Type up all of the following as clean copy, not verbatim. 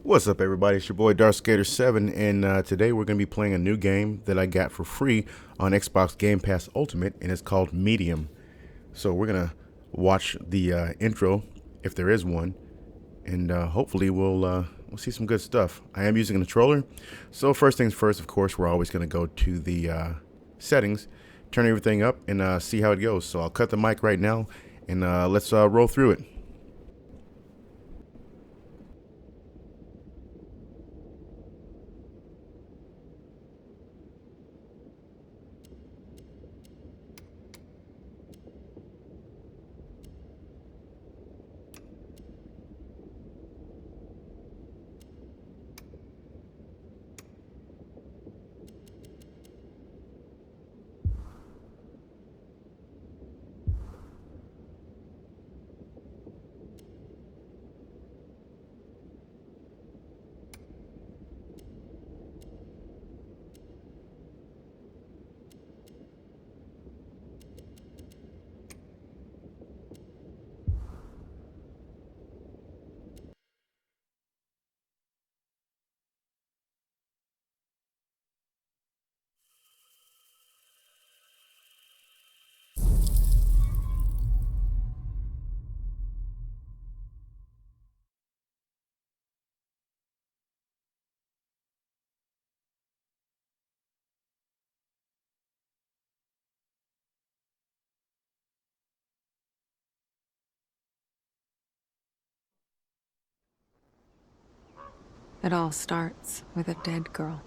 What's up, everybody? It's your boy Darth Skater 7, and today we're going to be playing a new game that I got for free on Xbox Game Pass Ultimate, and it's called Medium. So we're going to watch the intro, if there is one, and hopefully we'll see some good stuff. I am using a controller, so first things first, of course, we're always going to go to the settings, turn everything up, and see how it goes. So I'll cut the mic right now, and let's roll through it. It all starts with a dead girl.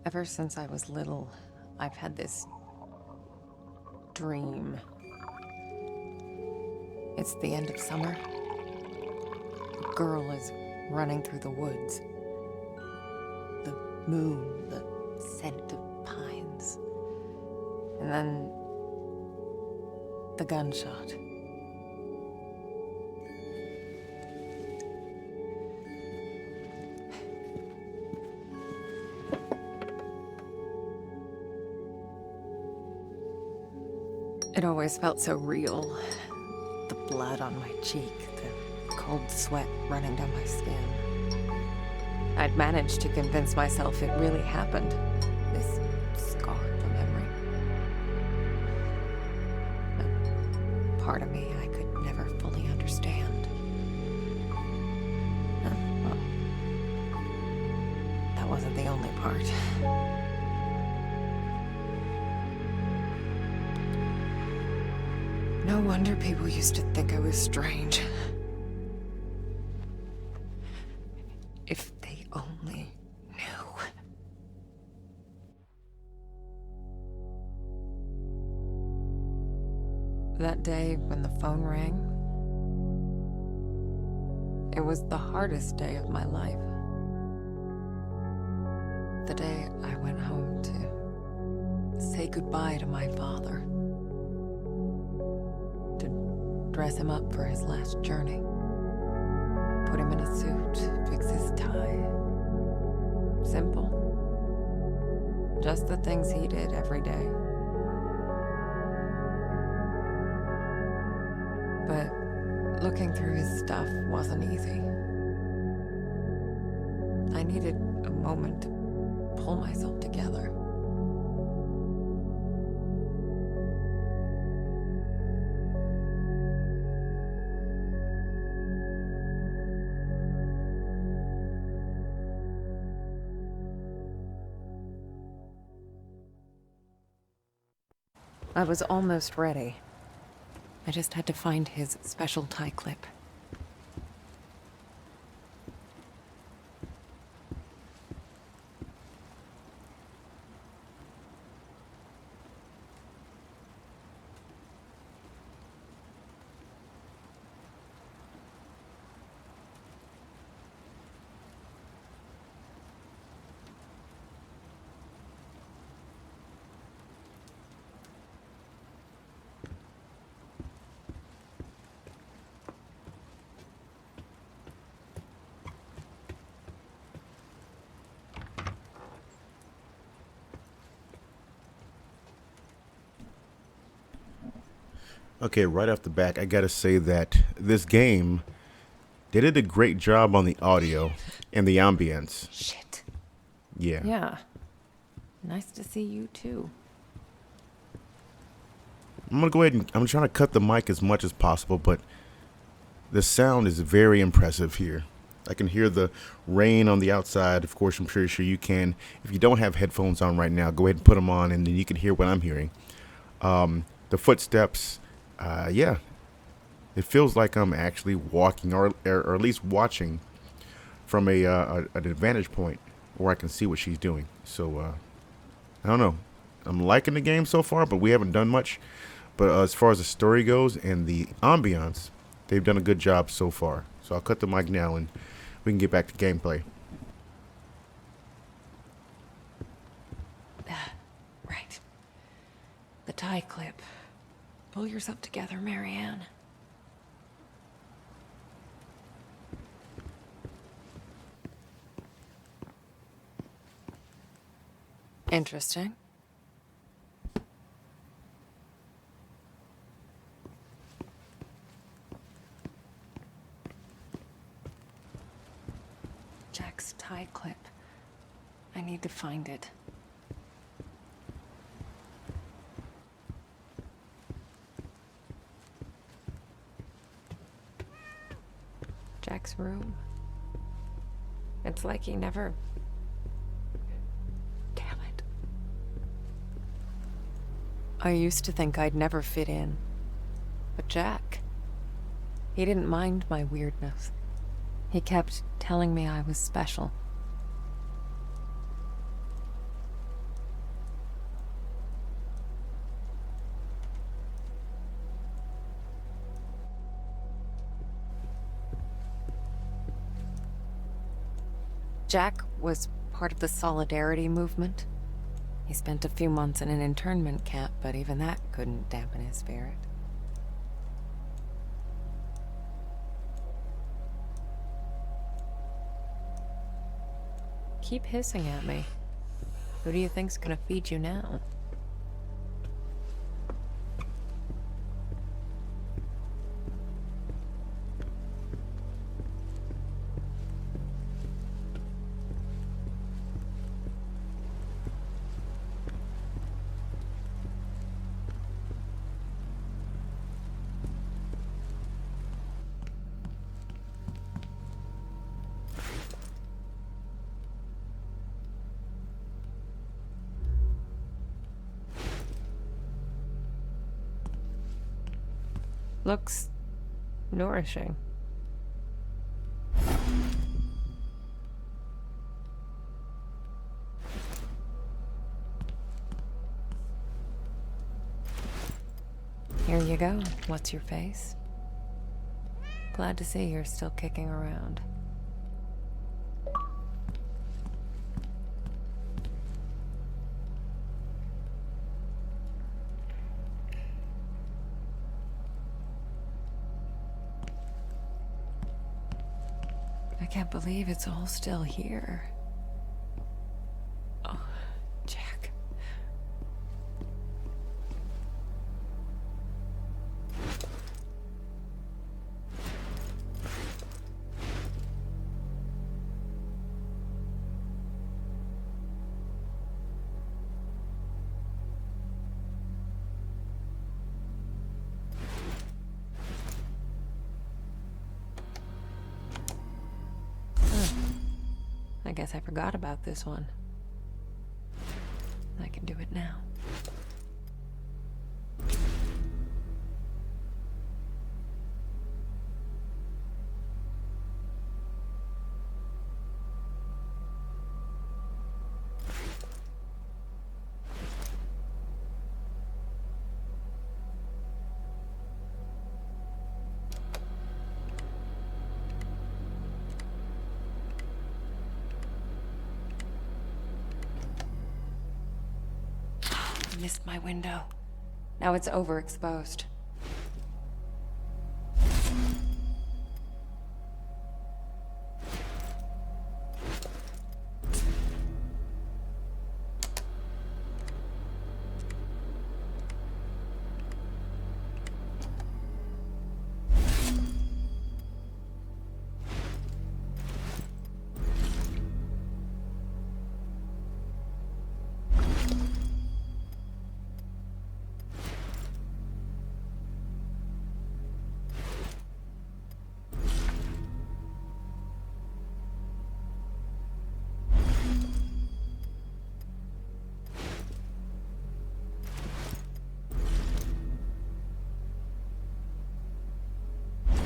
Ever since I was little, I've had this dream. It's the end of summer. A girl is running through the woods. The moon, the scent of pines. And then the gunshot. It always felt so real. The blood on my cheek, the cold sweat running down my skin. I'd managed to convince myself it really happened. This scar of a memory. A part of me I could never fully understand. Well, that wasn't the only part. No wonder people used to think I was strange. If they only knew. That day when the phone rang, it was the hardest day of my life. The day I went home to say goodbye to my father. Dress him up for his last journey. Put him in a suit, fix his tie. Simple. Just the things he did every day. But looking through his stuff wasn't easy. I needed a moment to pull myself together. I was almost ready. I just had to find his special tie clip. Okay, right off the back, I gotta say that this game, they did a great job on the audio and the ambience. Shit. Yeah. Yeah. Nice to see you too. I'm gonna go ahead and I'm trying to cut the mic as much as possible, but the sound is very impressive here. I can hear the rain on the outside. Of course, I'm pretty sure you can. If you don't have headphones on right now, go ahead and put them on, and then you can hear what I'm hearing. The footsteps, yeah, it feels like I'm actually walking, or at least watching from an advantage point where I can see what she's doing. So I don't know. I'm liking the game so far, but we haven't done much. But as far as the story goes and the ambiance, they've done a good job so far. So I'll cut the mic now and we can get back to gameplay. Right. The tie clip. Pull yourself together, Marianne. Interesting. Jack's tie clip. I need to find it. Jack's room. It's like he never... Damn it. I used to think I'd never fit in. But Jack, he didn't mind my weirdness. He kept telling me I was special. Jack was part of the Solidarity movement. He spent a few months in an internment camp, but even that couldn't dampen his spirit. Keep hissing at me. Who do you think's gonna feed you now? Looks nourishing. Here you go. What's your face? Glad to see you're still kicking around. I can't believe it's all still here. Oh, Jack. I guess I forgot about this one. I can do it now. missed my window. Now it's overexposed.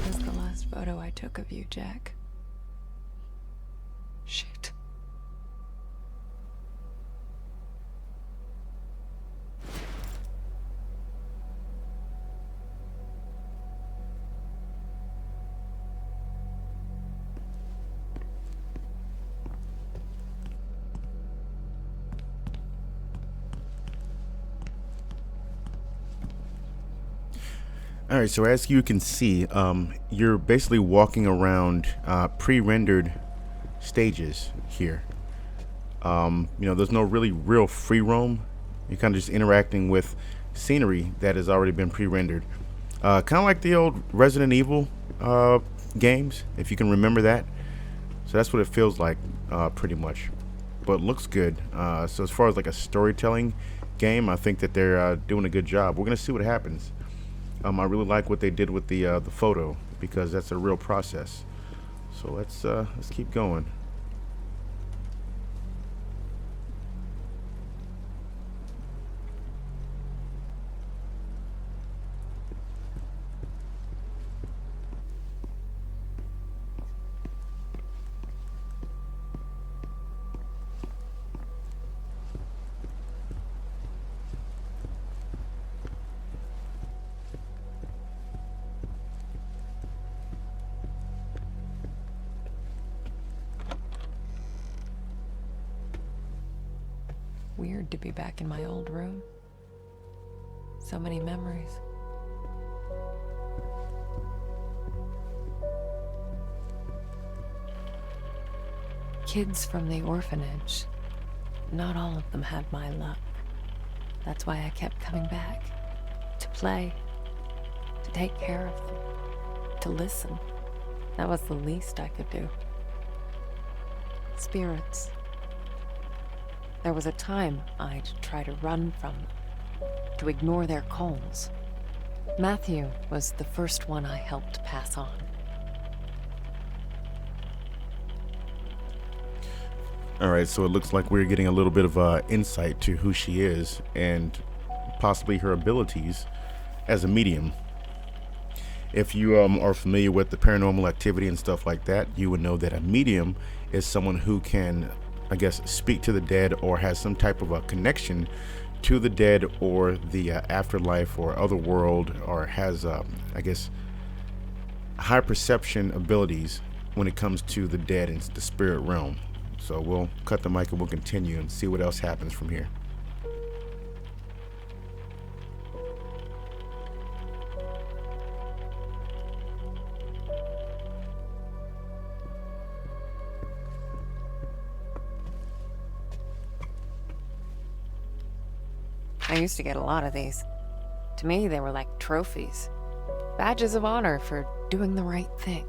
That's the last photo I took of you, Jack. Shit. All right, so as you can see, you're basically walking around pre-rendered stages here. There's no really real free roam. You're kind of just interacting with scenery that has already been pre-rendered. Kind of like the old Resident Evil games, if you can remember that. So that's what it feels like, pretty much. But looks good. So as far as like a storytelling game, I think that they're doing a good job. We're gonna see what happens. I really like what they did with the photo, because that's a real process. So let's keep going. Weird to be back in my old room. So many memories. Kids from the orphanage. Not all of them had my luck. That's why I kept coming back. To play. To take care of them. To listen. That was the least I could do. Spirits. There was a time I'd try to run from them, to ignore their calls. Matthew was the first one I helped pass on. All right, so it looks like we're getting a little bit of insight to who she is and possibly her abilities as a medium. If you are familiar with the paranormal activity and stuff like that, you would know that a medium is someone who can, I guess, speak to the dead or has some type of a connection to the dead or the afterlife or other world, or has, I guess, high perception abilities when it comes to the dead and the spirit realm. So we'll cut the mic and we'll continue and see what else happens from here. I used to get a lot of these. To me, they were like trophies. Badges of honor for doing the right thing.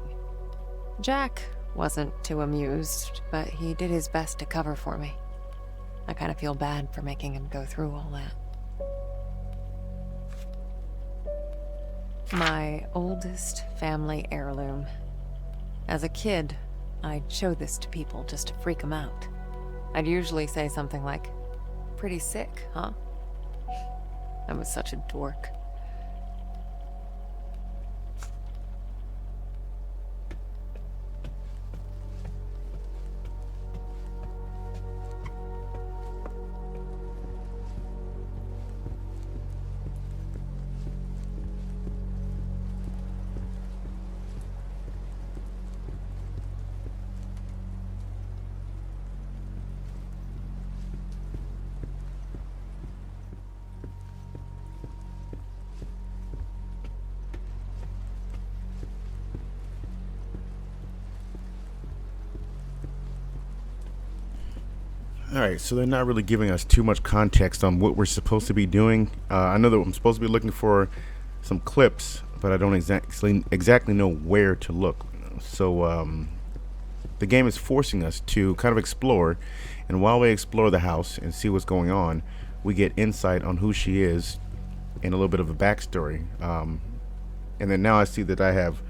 Jack wasn't too amused, but he did his best to cover for me. I kind of feel bad for making him go through all that. My oldest family heirloom. As a kid, I'd show this to people just to freak them out. I'd usually say something like, "Pretty sick, huh?" I was such a dork. All right, so they're not really giving us too much context on what we're supposed to be doing. I know that I'm supposed to be looking for some clips, but I don't exactly know where to look. So the game is forcing us to kind of explore, and while we explore the house and see what's going on, we get insight on who she is and a little bit of a backstory. And then now I see that I have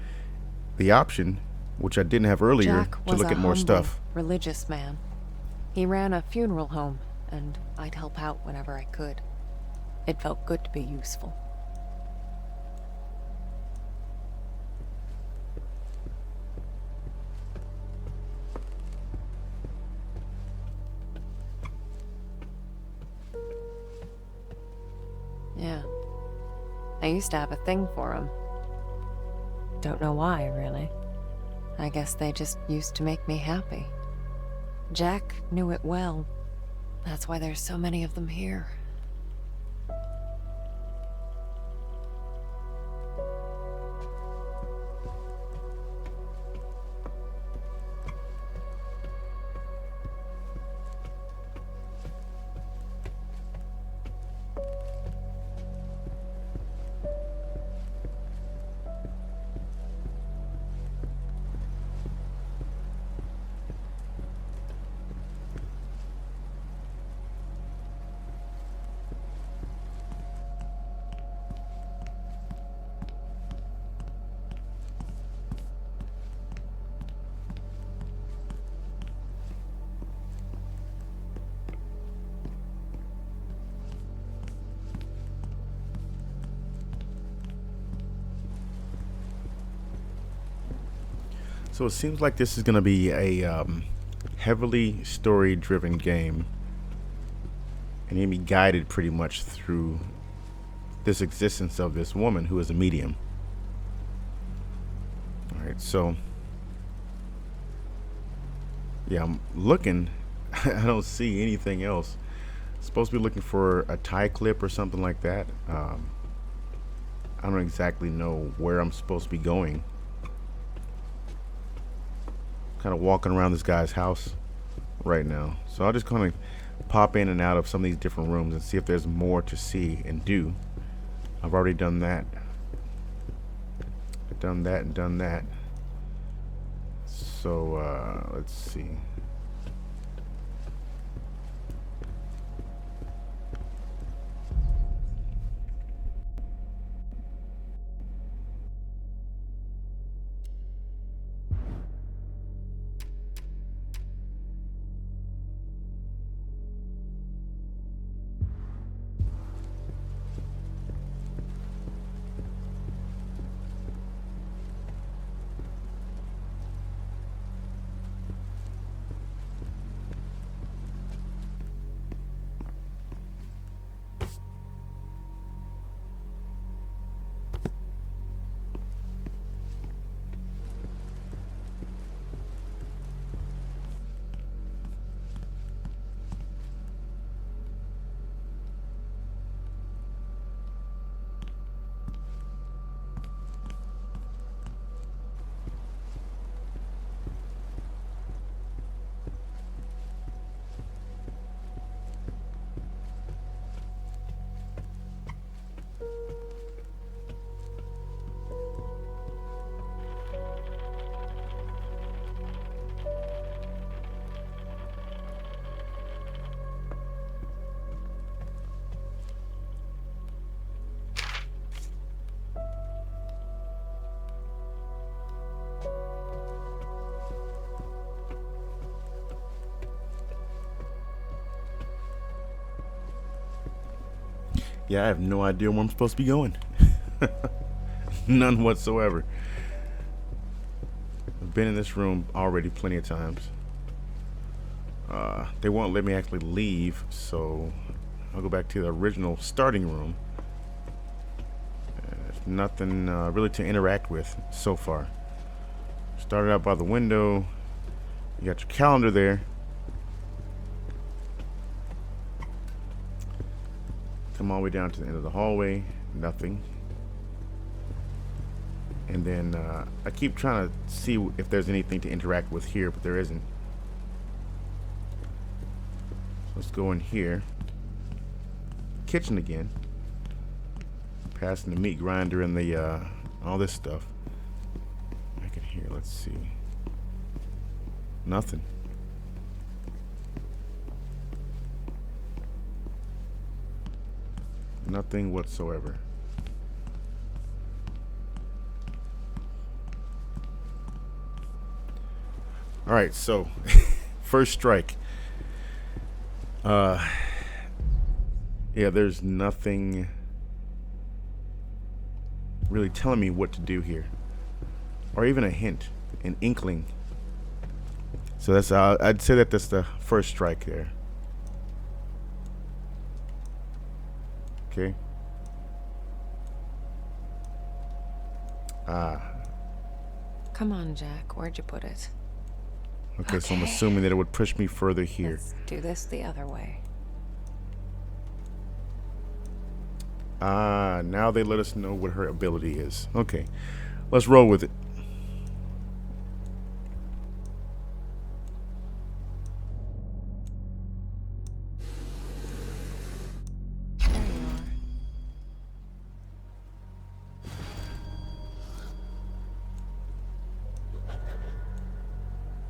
the option, which I didn't have earlier, Jack to was look a at more humble, stuff. religious man. He ran a funeral home, and I'd help out whenever I could. It felt good to be useful. Yeah. I used to have a thing for him. Don't know why, really. I guess they just used to make me happy. Jack knew it well. That's why there's so many of them here. So it seems like this is going to be a heavily story-driven game, and you're going to be guided pretty much through this existence of this woman who is a medium. All right, so yeah, I'm looking. I don't see anything else. Supposed to be looking for a tie clip or something like that. I don't exactly know where I'm supposed to be going. Kind of walking around this guy's house right now, so I'll just kind of pop in and out of some of these different rooms and see if there's more to see and do. I've already done that, and done that. So let's see. Yeah, I have no idea where I'm supposed to be going. None whatsoever. I've been in this room already plenty of times. They won't let me actually leave, so I'll go back to the original starting room. There's nothing really to interact with so far. Started out by the window. You got your calendar there. Come all the way down to the end of the hallway. Nothing. And then I keep trying to see if there's anything to interact with here, but there isn't. Let's go in here. Kitchen again. Passing the meat grinder and the all this stuff. Back in here, let's see. Nothing. Nothing whatsoever. All right, so first strike. Yeah, there's nothing really telling me what to do here, or even a hint, an inkling. So that's I'd say that that's the first strike there. Okay. Come on, Jack. Where'd you put it? Okay, so I'm assuming that it would push me further here. Let's do this the other way. Now they let us know what her ability is. Okay, let's roll with it. There you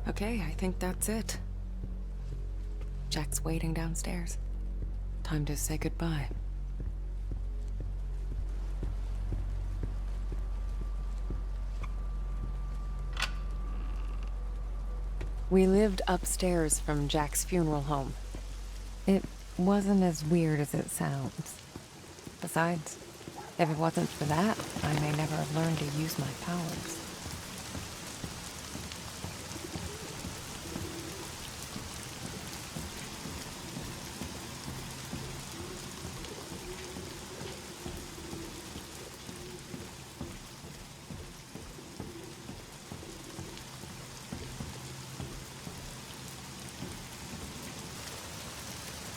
are. Okay, I think that's it. Jack's waiting downstairs. Time to say goodbye. We lived upstairs from Jack's funeral home. It wasn't as weird as it sounds. Besides, if it wasn't for that, I may never have learned to use my powers.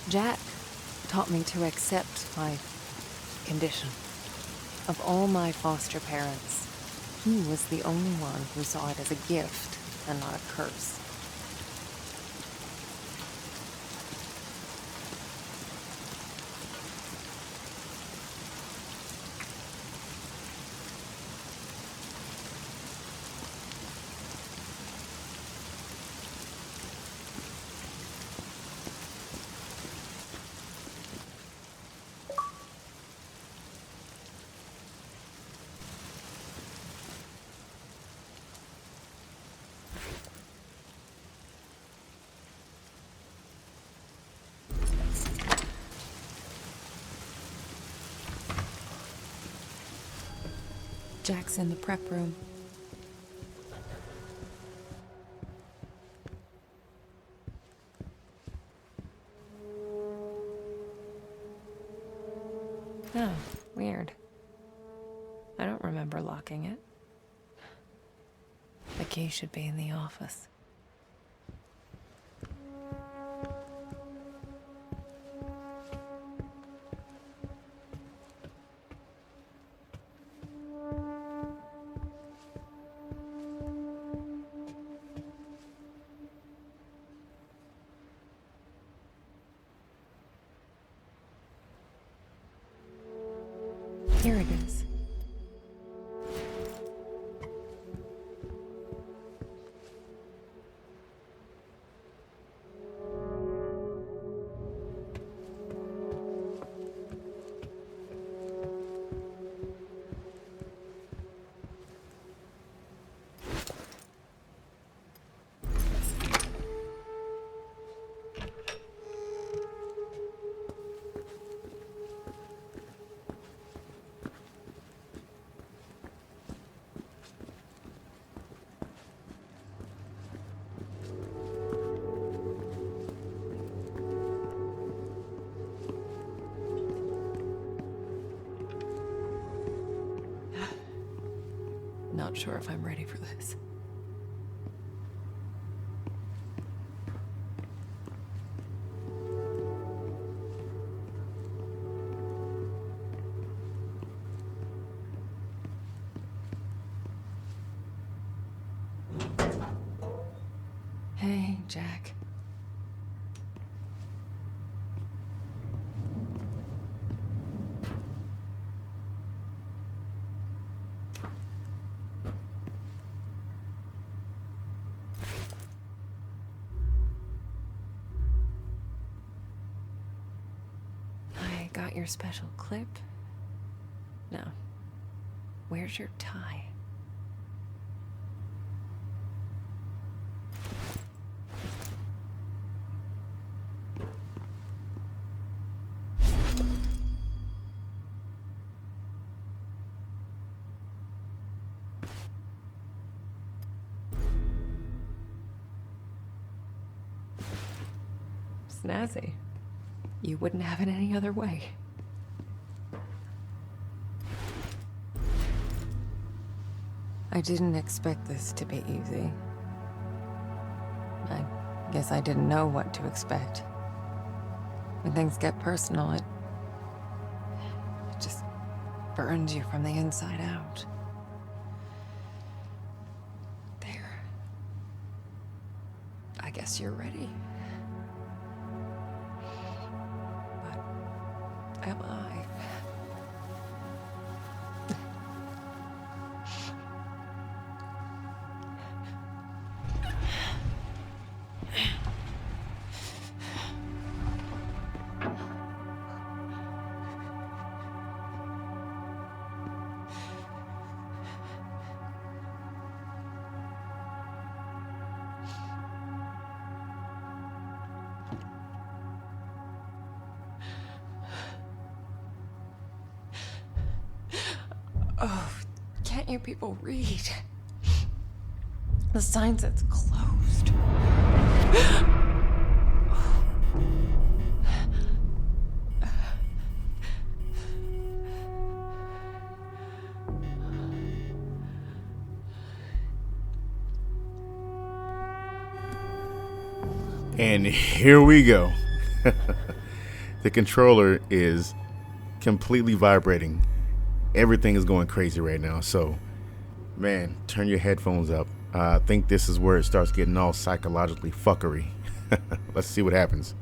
Jack taught me to accept my condition. Of all my foster parents, he was the only one who saw it as a gift and not a curse. Jack's in the prep room. Oh, weird. I don't remember locking it. The key should be in the office. Here it is. Not sure if I'm ready for this. Hey, Jack. your special clip? No. Where's your tie? Snazzy. You wouldn't have it any other way. I didn't expect this to be easy. I guess I didn't know what to expect. When things get personal, it just burns you from the inside out. There. I guess you're ready. But am I? Oh, can't you people read? The sign says closed. And here we go. The controller is completely vibrating. Everything is going crazy right now. So, man, turn your headphones up. I think this is where it starts getting all psychologically fuckery. Let's see what happens.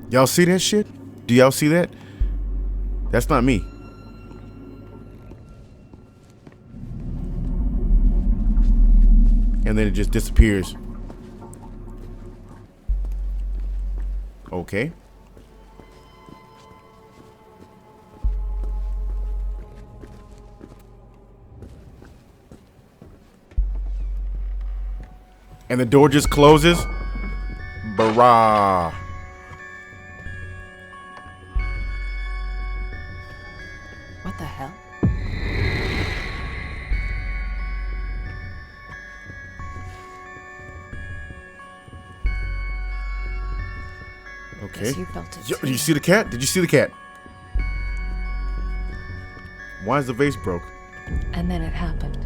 Y'all see that shit? Do y'all see that? That's not me. And then it just disappears. Okay. And the door just closes. Barah. What the hell? Okay. Guess you felt it Yo, too. did you see the cat? Did you see the cat? Why is the vase broke? And then it happened.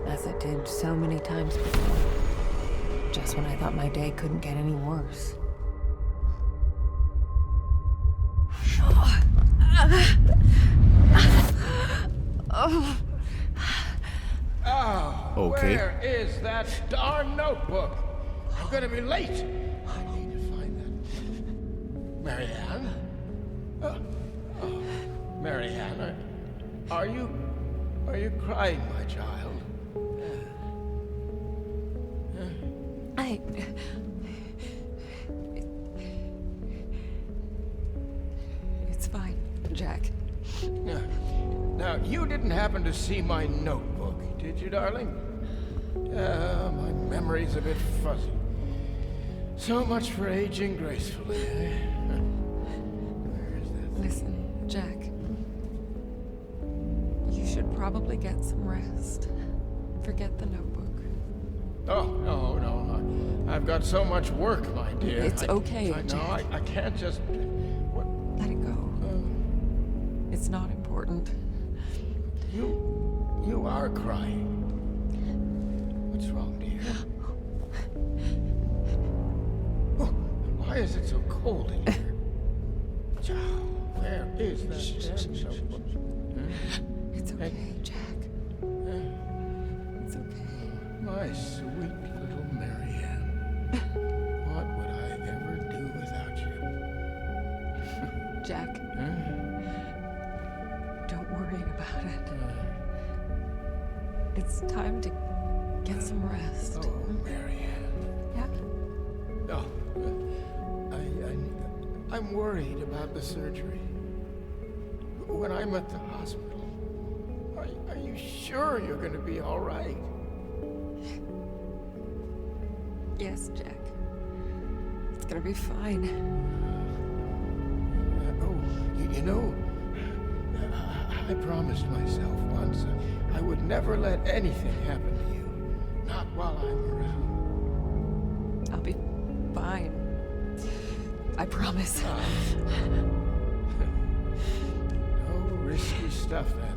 As it did so many times before. Just when I thought my day couldn't get any worse. Oh, Okay. where is that darn notebook? I'm gonna be late. I need to find that. Marianne? Marianne, are you crying, my child? It's fine, Jack. Now, you didn't happen to see my notebook, did you, darling? My memory's a bit fuzzy. So much for aging gracefully, eh? Where is that? Listen, Jack. You should probably get some rest. Forget the notebook. Oh, no. I've got so much work, my dear. It's okay, I know, Jack. I can't just... What? Let it go. It's not important. You are crying. What's wrong, dear? Oh, why is it so cold in here? Child, where is that damn notebook? It's okay, Jack. It's okay. My sweet little Marianne. What would I ever do without you? Jack. It's time to get some rest. Oh, Marianne. Yeah? No. I'm worried about the surgery. When I'm at the hospital, are you sure you're going to be all right? Yes, Jack. It's gonna be fine. You know, I promised myself once I would never let anything happen to you. Not while I'm around. I'll be fine. I promise. No risky stuff then.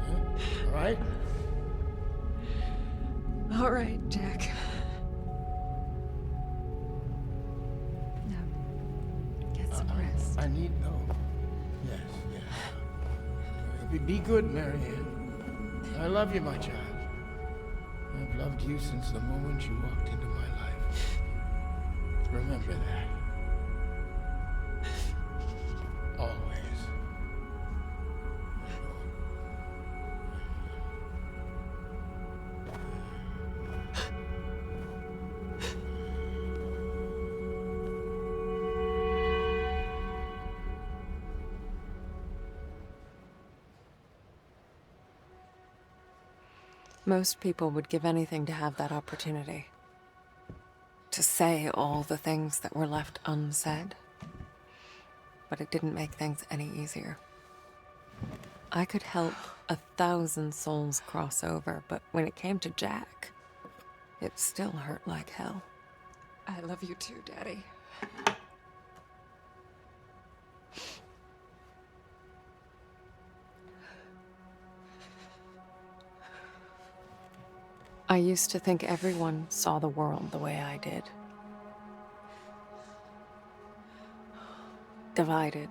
Huh? All right? All right, Jack. Now, get some rest. I need no. Yes. Be good, Marianne. I love you, my child. I've loved you since the moment you walked into my life. Remember that. Always. Most people would give anything to have that opportunity. To say all the things that were left unsaid. But it didn't make things any easier. I could help 1,000 souls cross over, but when it came to Jack, it still hurt like hell. I love you too, Daddy. I used to think everyone saw the world the way I did. Divided.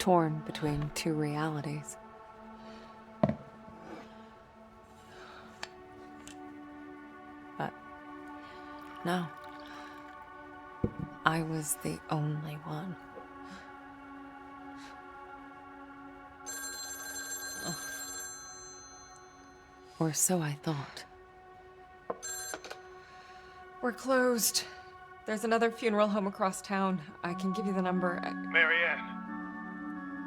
Torn between two realities. But no. I was the only one. Or so I thought. We're closed. There's another funeral home across town. I can give you the number. Marianne.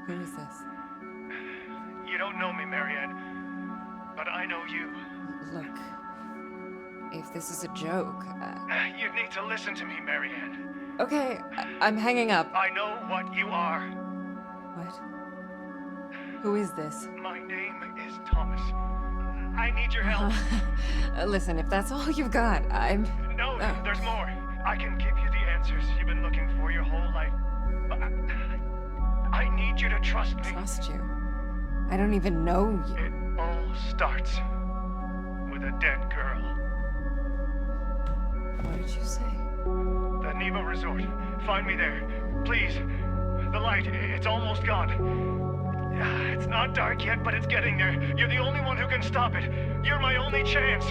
Who is this? You don't know me, Marianne, but I know you. Look, if this is a joke, You need to listen to me, Marianne. okay, I'm hanging up. I know what you are. What? Who is this? My name is Thomas. I need your help. Listen, if that's all you've got, I'm... No, there's more. I can give you the answers you've been looking for your whole life. But I need you to trust me. Trust you. I don't even know you. It all starts with a dead girl. What did you say? The Neva Resort. Find me there. Please. The light, it's almost gone. It's not dark yet, but it's getting there. You're the only one who can stop it. You're my only chance.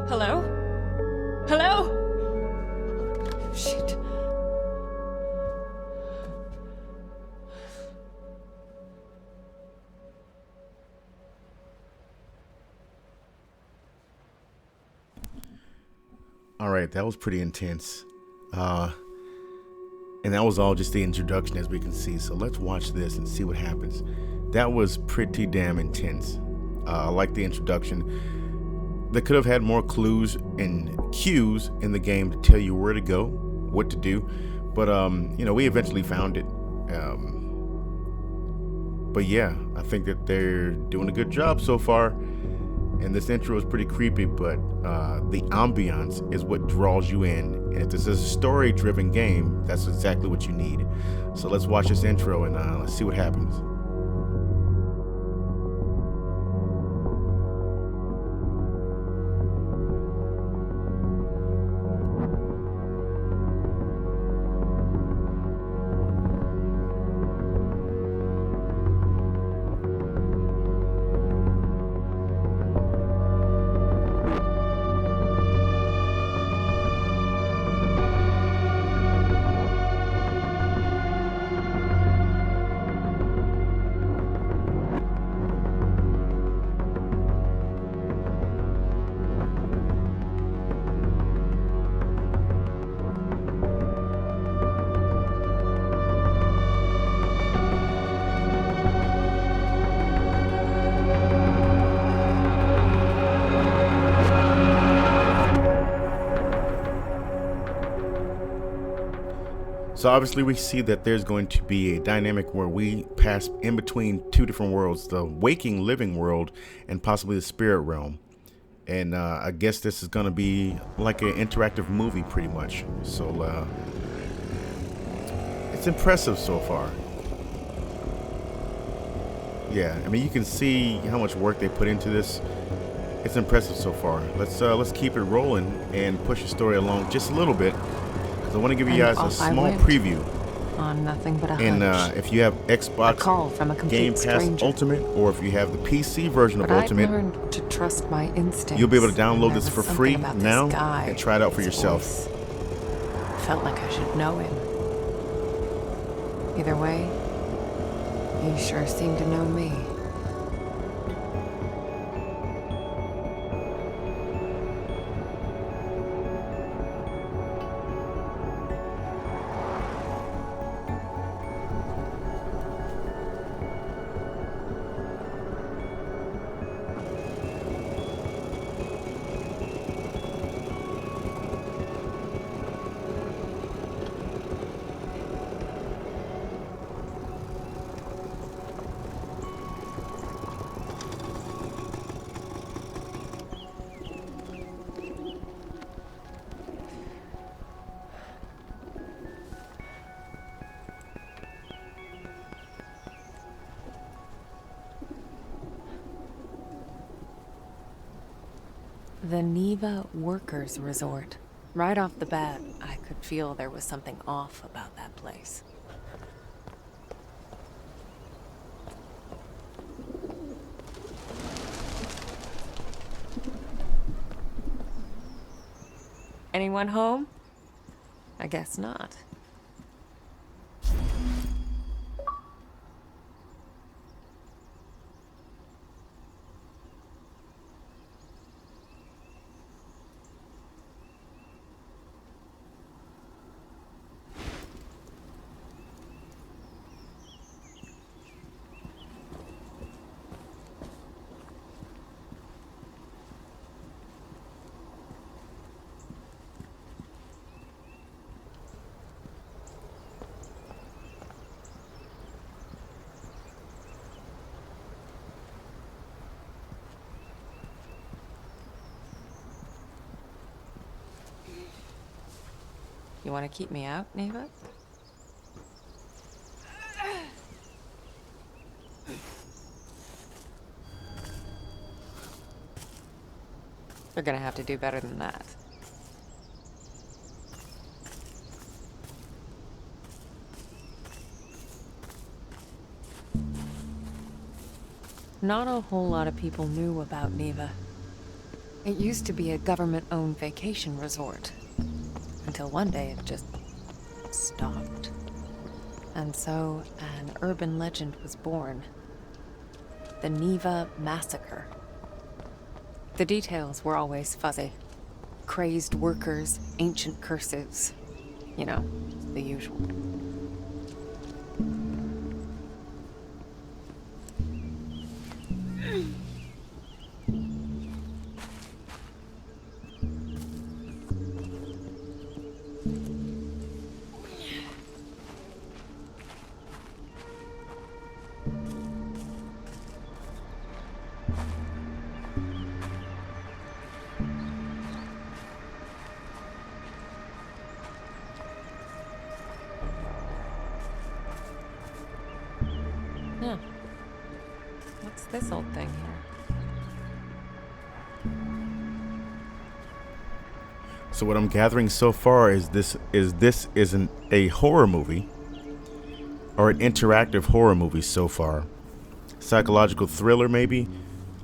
Hello? Hello? Shit. All right, that was pretty intense. And that was all just the introduction, as we can see. So let's watch this and see what happens. That was pretty damn intense. I like the introduction. They could have had more clues and cues in the game to tell you where to go, what to do. But, we eventually found it. But yeah, I think that they're doing a good job so far. And this intro is pretty creepy, but the ambiance is what draws you in. And if this is a story-driven game, that's exactly what you need. So let's watch this intro and let's see what happens. So obviously we see that there's going to be a dynamic where we pass in between two different worlds, the waking living world and possibly the spirit realm. And I guess this is going to be like an interactive movie pretty much. So it's impressive so far. Yeah, I mean, you can see how much work they put into this. It's impressive so far. Let's keep it rolling and push the story along just a little bit, because I want to give you And guys a off I small went. preview. On nothing but a And hunch. if you have A Xbox call from a complete Game Pass stranger. Ultimate, or if you have the PC version But of I'd Ultimate, learned to trust my instincts. you'll be able to download and there this was for something free about this now guy, and try it out for his yourself. voice. Felt like I should know him. Either way, he sure seemed to know me. The Neva Workers Resort. Right off the bat, I could feel there was something off about that place. Anyone home? I guess not. You want to keep me out, Neva? You're gonna have to do better than that. Not a whole lot of people knew about Neva. It used to be a government-owned vacation resort. Until one day it just stopped. And so an urban legend was born. The Neva Massacre. The details were always fuzzy. Crazed workers, ancient curses. You know, the usual. Yeah. What's this old thing here? So what I'm gathering so far is this isn't a horror movie or an interactive horror movie so far. Psychological thriller maybe.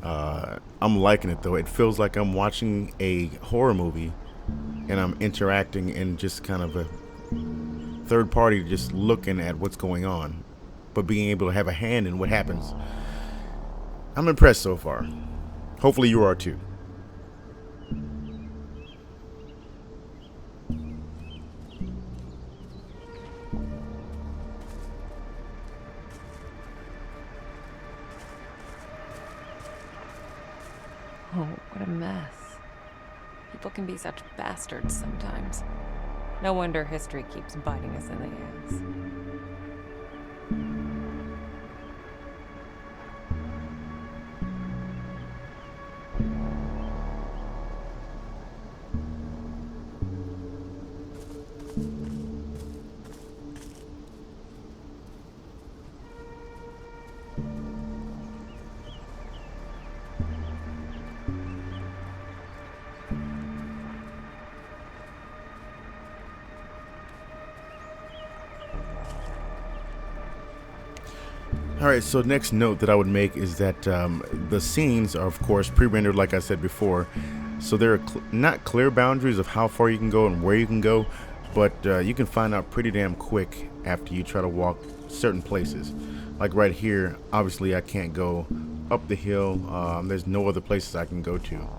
I'm liking it though. It feels like I'm watching a horror movie and I'm interacting in just kind of a third party, just looking at what's going on, but being able to have a hand in what happens. I'm impressed so far. Hopefully you are too. Oh, what a mess. People can be such bastards sometimes. No wonder history keeps biting us in the ass. All right, so next note that I would make is that the scenes are, of course, pre-rendered, like I said before. So there are not clear boundaries of how far you can go and where you can go, but you can find out pretty damn quick after you try to walk certain places. Like right here, obviously I can't go up the hill. There's no other places I can go to.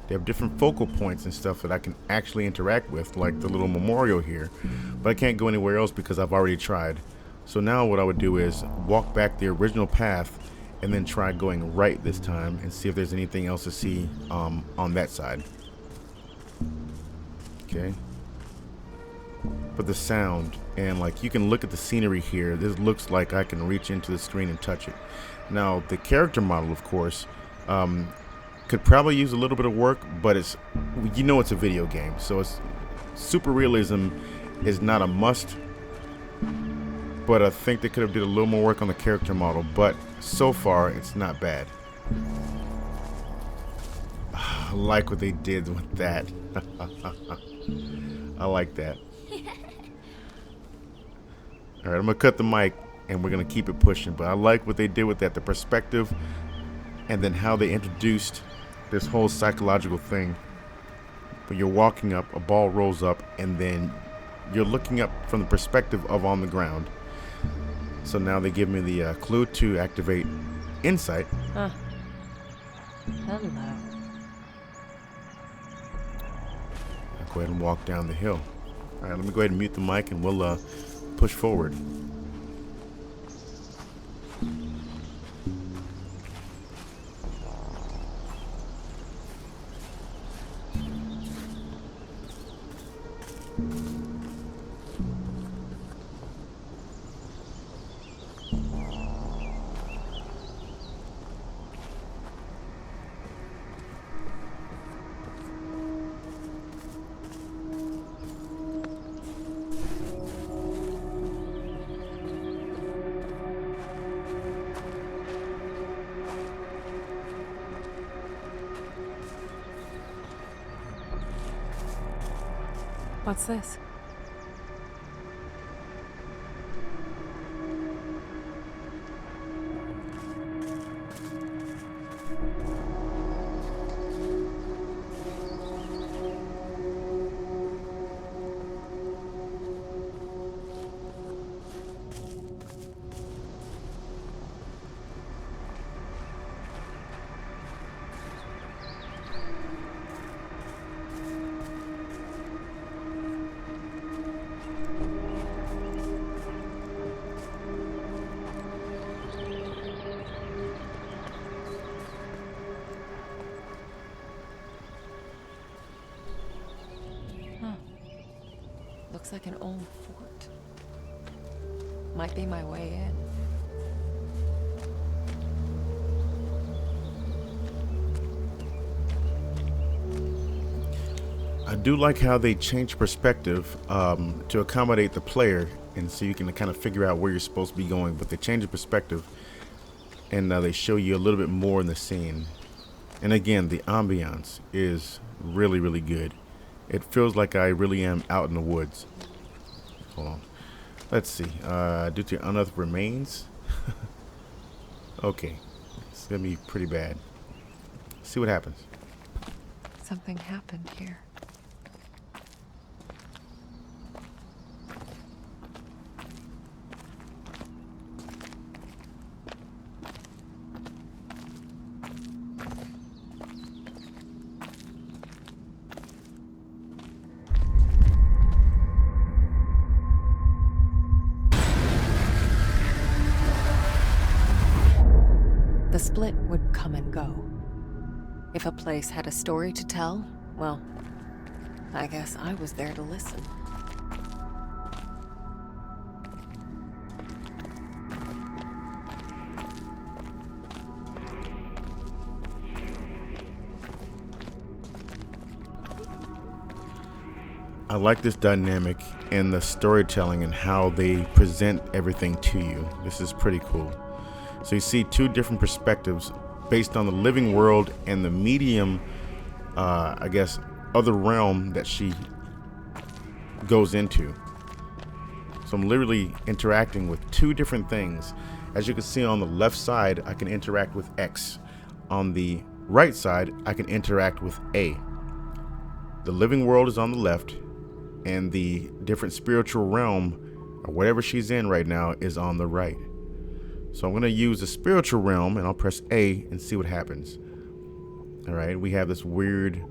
They have different focal points and stuff that I can actually interact with, like the little memorial here, but I can't go anywhere else because I've already tried. So now what I would do is walk back the original path and then try going right this time and see if there's anything else to see on that side. Okay. But the sound, and like you can look at the scenery here, this looks like I can reach into the screen and touch it. Now the character model, of course, could probably use a little bit of work, but it's a video game, so it's super realism is not a must. But I think they could have did a little more work on the character model, but so far it's not bad. I like what they did with that. I like that. All right, I'm gonna cut the mic and we're gonna keep it pushing, but I like what they did with that, the perspective, and then how they introduced this whole psychological thing. When you're walking up, a ball rolls up, and then you're looking up from the perspective of on the ground. So now they give me the clue to activate insight. Hello. I'll go ahead and walk down the hill. All right, let me go ahead and mute the mic and we'll push forward. What's this? Looks like an old fort. Might be my way in. I do like how they change perspective to accommodate the player, and so you can kind of figure out where you're supposed to be going, but they change the perspective and they show you a little bit more in the scene. And again, the ambiance is really, really good. It feels like I really am out in the woods. Hold on. Let's see. Due to unearthed remains. Okay. It's going to be pretty bad. See what happens. Something happened here. The split would come and go. If a place had a story to tell, well, I guess I was there to listen. I like this dynamic and the storytelling and how they present everything to you. This is pretty cool. So you see two different perspectives based on the living world and the medium, I guess, other realm that she goes into. So I'm literally interacting with two different things. As you can see on the left side, I can interact with X. On the right side, I can interact with A. The living world is on the left, and the different spiritual realm, or whatever she's in right now, is on the right. So I'm going to use the spiritual realm, and I'll press A and see what happens. All right, we have this weird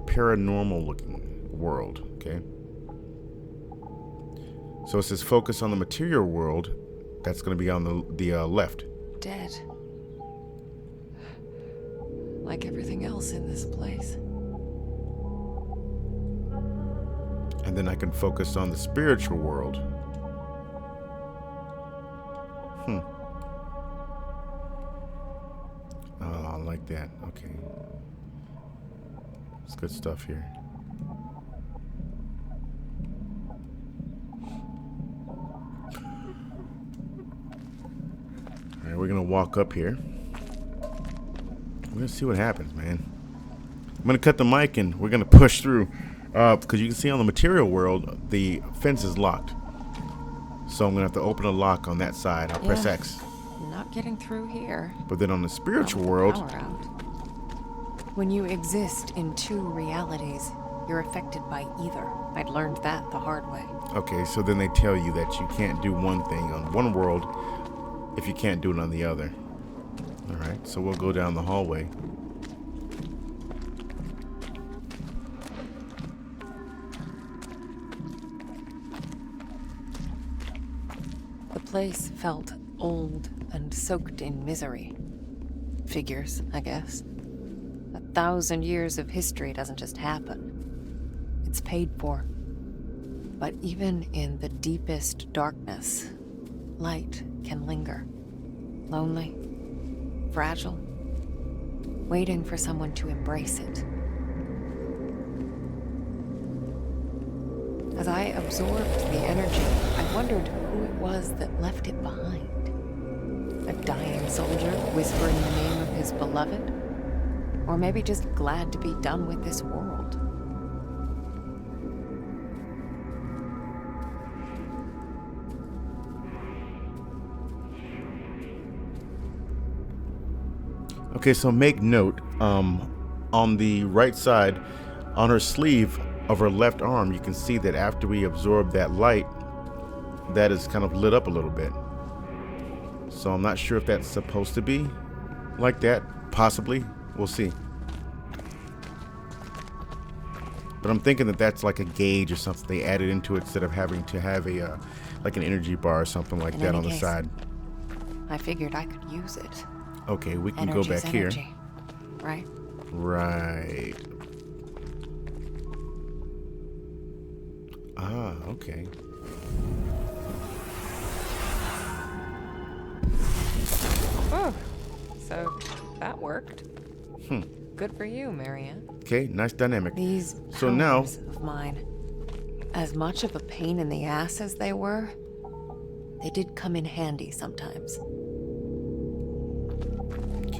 paranormal looking world, okay? So it says focus on the material world. That's going to be on the left. Dead. Like everything else in this place. And then I can focus on the spiritual world. Oh, I like that. Okay. It's good stuff here. All right, we're going to walk up here. We're going to see what happens, man. I'm going to cut the mic and we're going to push through. Because you can see on the material world, the fence is locked. So I'm going to have to open a lock on that side. I'll press X. Not getting through here. But then on the spiritual With the world, power out. When you exist in two realities, you're affected by either. I'd learned that the hard way. okay, so then they tell you that you can't do one thing on one world if you can't do it on the other. All right, so we'll go down the hallway. The place felt old and soaked in misery. Figures, I guess. 1,000 years of history doesn't just happen. It's paid for. But even in the deepest darkness, light can linger. Lonely, fragile, waiting for someone to embrace it. As I absorbed the energy, I wondered who it was that left it behind. A dying soldier whispering the name of his beloved? Or maybe just glad to be done with this world. Okay, so make note, on the right side, on her sleeve of her left arm, you can see that after we absorb that light, that is kind of lit up a little bit. So I'm not sure if that's supposed to be like that. Possibly. We'll see. But I'm thinking that that's like a gauge or something they added into it instead of having to have a like an energy bar or something like that on the side. I figured I could use it. Okay, we can go back here. Right? Right. Ah, okay. Oh, so that worked. Good for you, Marianne. Okay, nice dynamic. These So now, powers of mine, as much of a pain in the ass as they were, they did come in handy sometimes.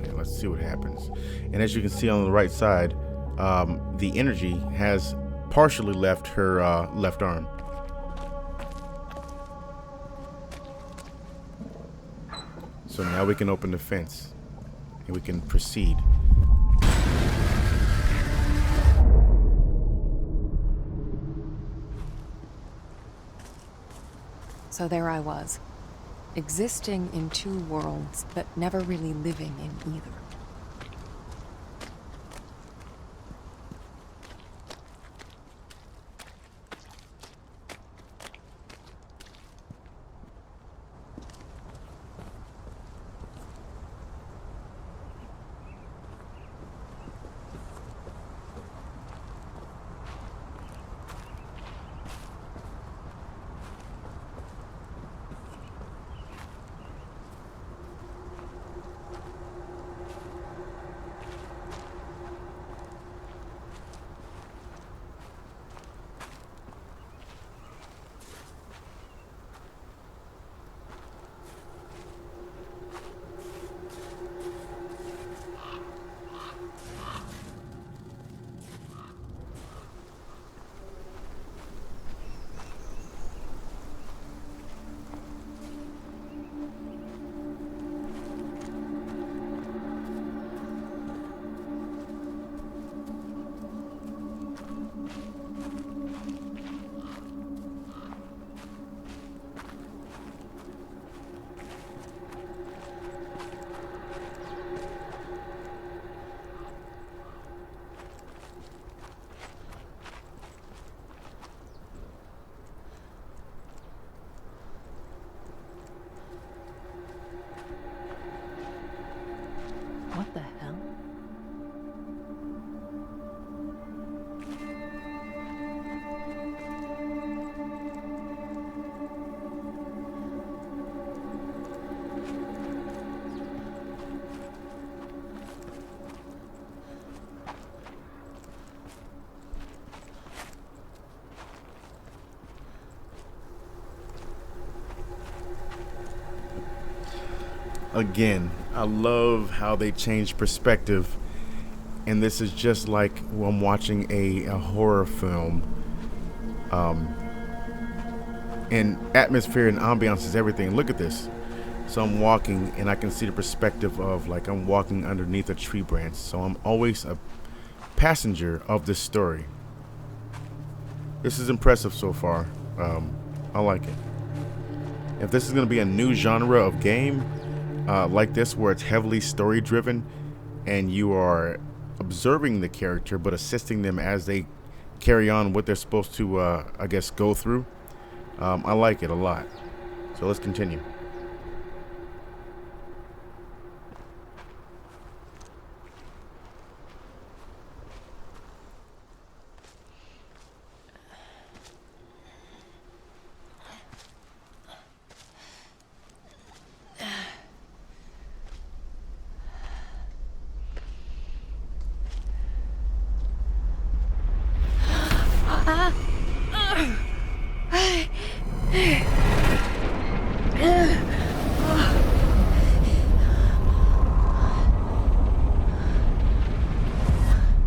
okay, let's see what happens. And as you can see on the right side, the energy has partially left her left arm. So now we can open the fence and we can proceed. So there I was, existing in two worlds, but never really living in either. again. I love how they change perspective, and this is just like when I'm watching a horror film. And atmosphere and ambiance is everything. Look at this. So I'm walking and I can see the perspective of like I'm walking underneath a tree branch. So I'm always a passenger of this story. This is impressive so far. I like it. If this is going to be a new genre of game like this where it's heavily story driven and you are observing the character but assisting them as they carry on what they're supposed to, I guess, go through, I like it a lot. So let's continue.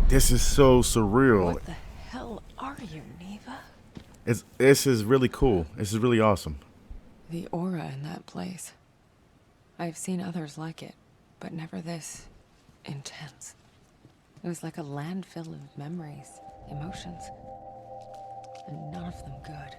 This is so surreal. What the hell are you, Neva? This is really cool. This is really awesome. The aura in that place. I've seen others like it, but never this intense. It was like a landfill of memories, emotions, and none of them good.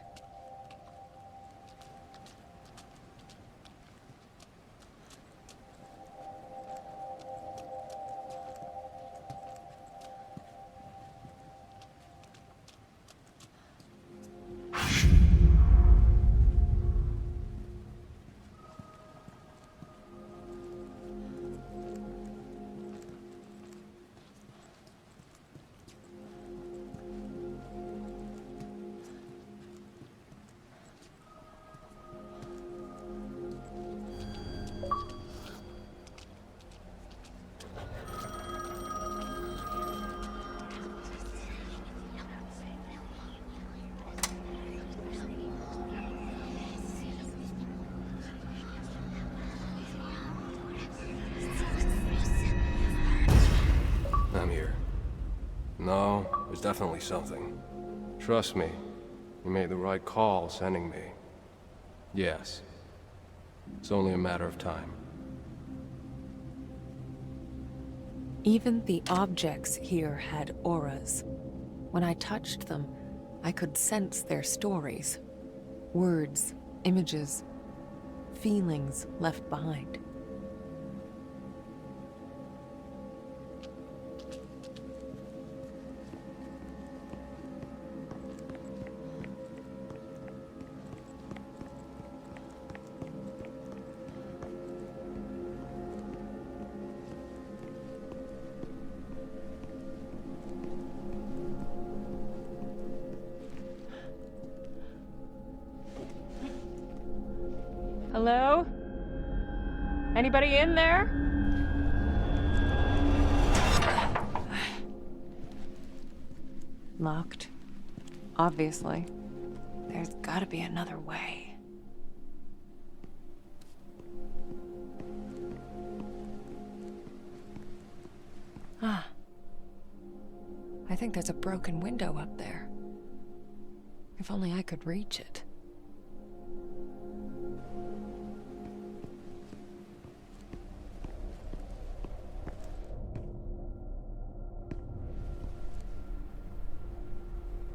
I'm here. No, there's definitely something. Trust me, you made the right call sending me. Yes. It's only a matter of time. Even the objects here had auras. When I touched them, I could sense their stories. Words, images, feelings left behind. Hello? Anybody in there? Locked. Obviously. There's gotta be another way. Ah. I think there's a broken window up there. If only I could reach it.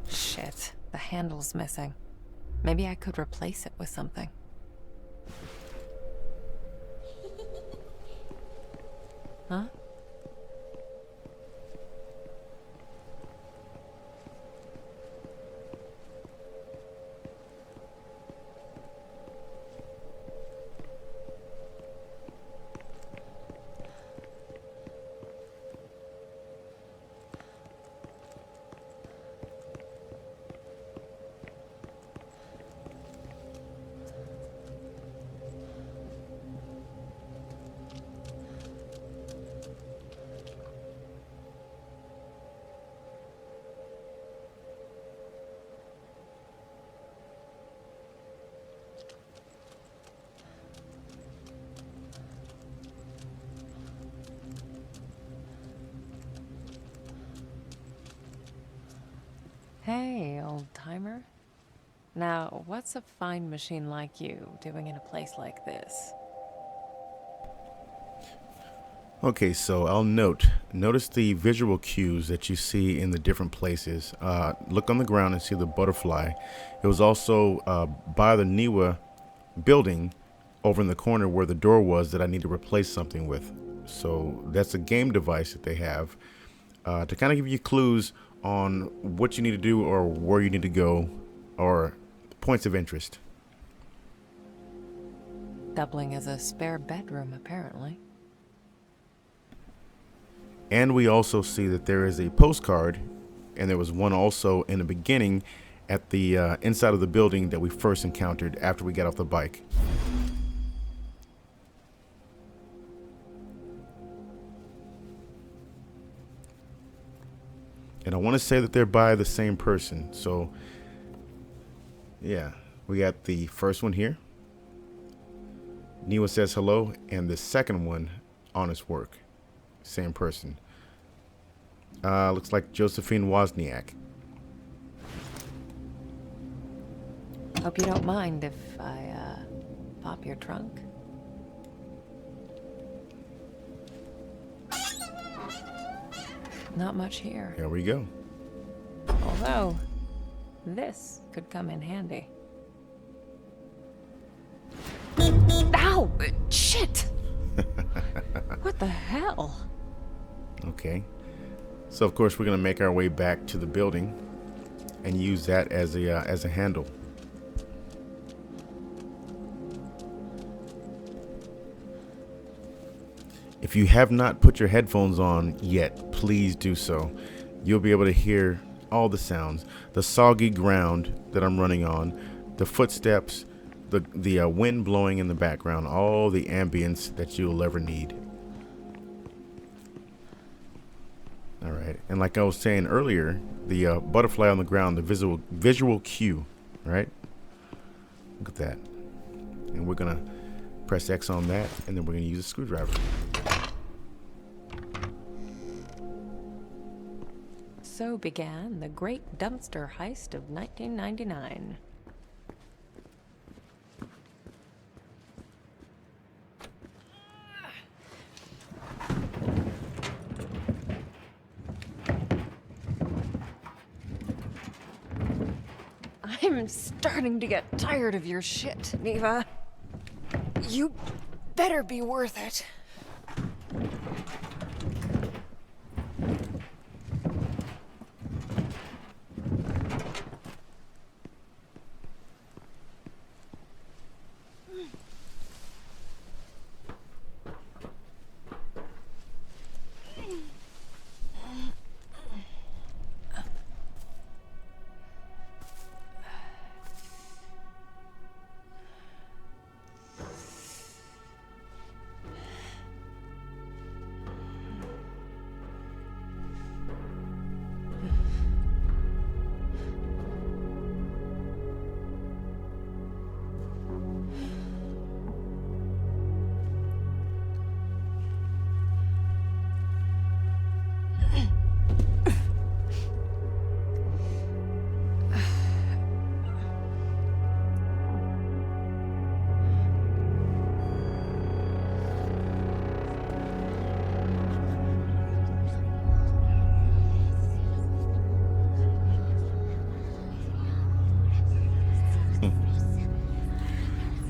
Shit, the handle's missing. Maybe I could replace it with something. Huh? Hey, old timer. Now, what's a fine machine like you doing in a place like this? Okay, so I'll notice the visual cues that you see in the different places. Look on the ground and see the butterfly. It was also by the Niwa building over in the corner where the door was that I need to replace something with. So that's a game device that they have to kind of give you clues on what you need to do or where you need to go or points of interest. Doubling as a spare bedroom, apparently. And we also see that there is a postcard, and there was one also in the beginning at the inside of the building that we first encountered after we got off the bike. And I want to say that they're by the same person. So, yeah, we got the first one here. Niwa says hello, and the second one, honest work. Same person. Looks like Josephine Wozniak. Hope you don't mind if I, pop your trunk. Not much here. Here we go. Although, this could come in handy. Ow! Shit! What the hell? Okay. So of course we're gonna make our way back to the building and use that as a handle. If you have not put your headphones on yet, please do so. You'll be able to hear all the sounds, the soggy ground that I'm running on, the footsteps, the wind blowing in the background, all the ambience that you'll ever need. All right, and like I was saying earlier, the butterfly on the ground, the visual cue, right? Look at that. And we're gonna press X on that, and then we're gonna use a screwdriver. So began the great dumpster heist of 1999. I'm starting to get tired of your shit, Neva. You better be worth it.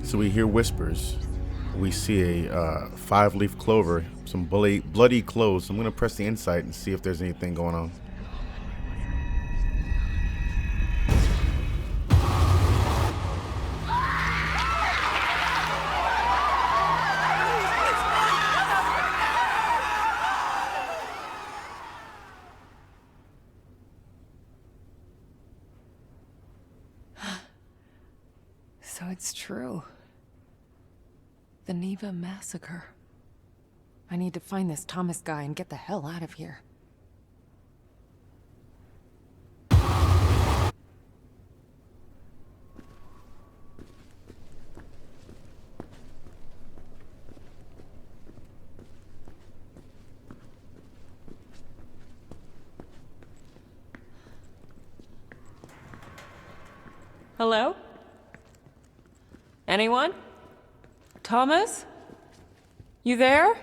So we hear whispers. We see a 5-leaf clover, some bloody clothes. I'm gonna press the insight and see if there's anything going on. So it's true. The Neva massacre. I need to find this Thomas guy and get the hell out of here. Hello? Anyone? Thomas? You there?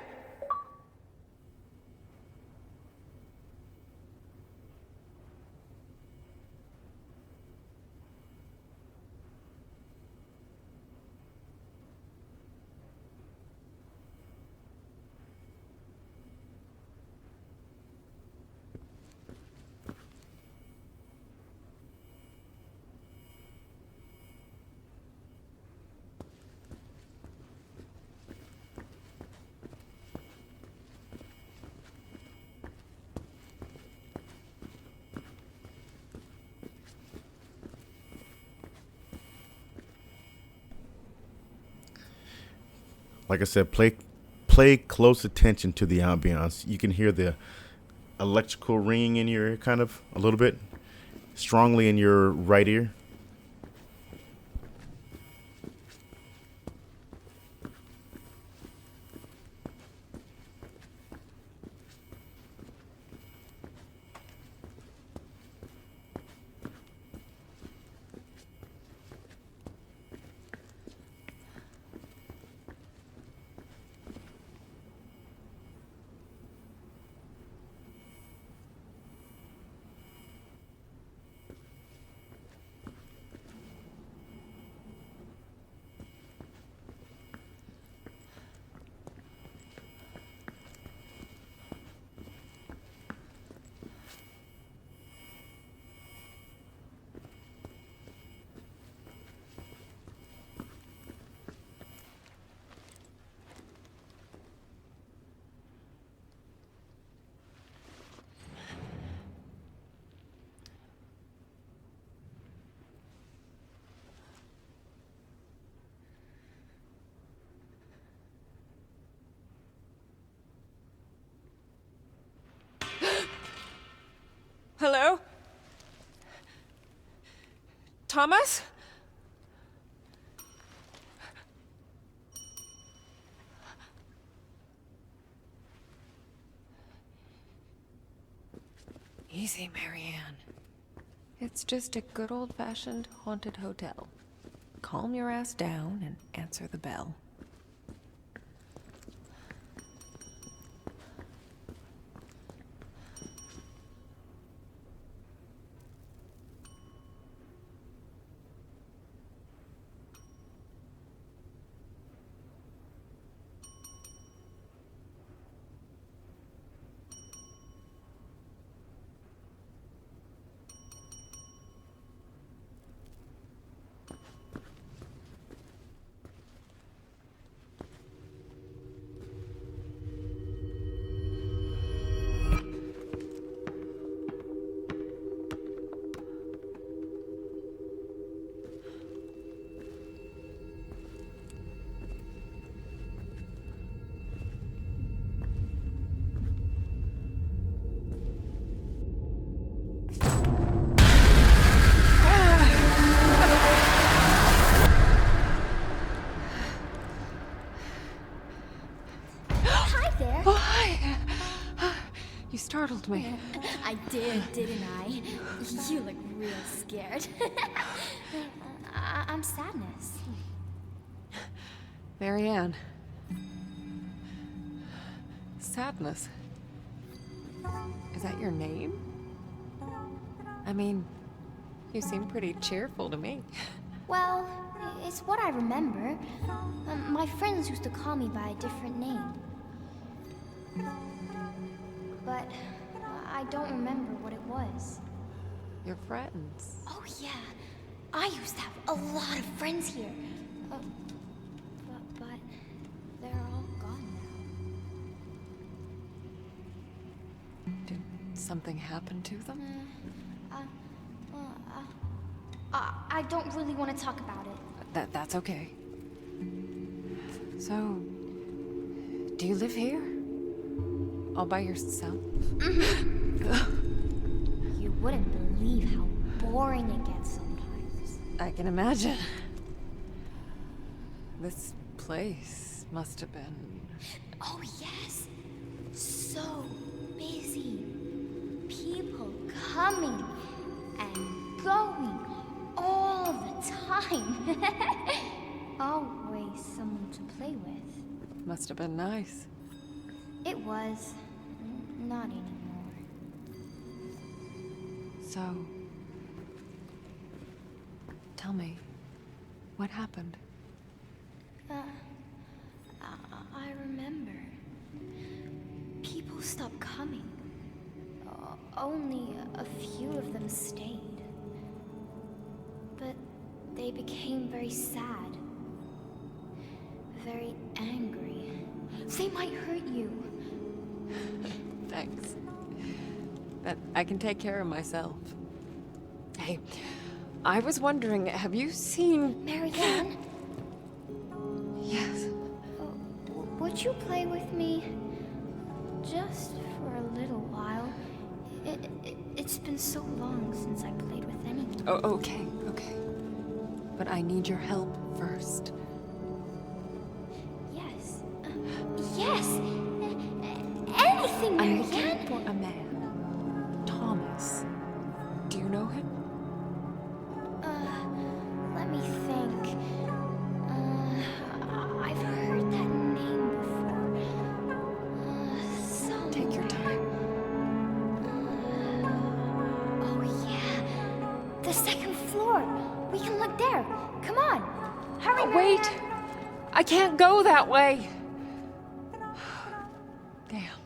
Like I said, play close attention to the ambiance. You can hear the electrical ringing in your ear, kind of a little bit strongly in your right ear. Hello? Thomas? Easy, Marianne. It's just a good old-fashioned haunted hotel. Calm your ass down and answer the bell. You startled me. I did, didn't I? You look real scared. I'm Sadness. Marianne. Sadness. Is that your name? I mean, you seem pretty cheerful to me. Well, it's what I remember. My friends used to call me by a different name. But I don't remember what it was. Your friends. Oh yeah, I used to have a lot of friends here. But they're all gone now. Did something happen to them? I don't really want to talk about it. That's okay. So, do you live here? All by yourself? You wouldn't believe how boring it gets sometimes. I can imagine. This place must have been... Oh yes, so busy. People coming and going all the fine. Always someone to play with. Must have been nice. It was. Not anymore. So, tell me, what happened? I remember. People stopped coming. Only a few of them stayed. But they became very sad. Very angry. They might hurt you. Thanks. But I can take care of myself. Hey, I was wondering, have you seen... Marianne, Yes. would you play with me? Just for a little while. It's been so long since I played with anyone. Oh, okay. But I need your help first. Yes. Yes! Anything, I'm Marianne! looking for a man. Thomas. Do you know him? Let me think. I've heard that name before. Take your time. Oh, yeah. The second floor. We can look there. Come on. Hurry, Wait! Marianne. I can't go that way! Damn.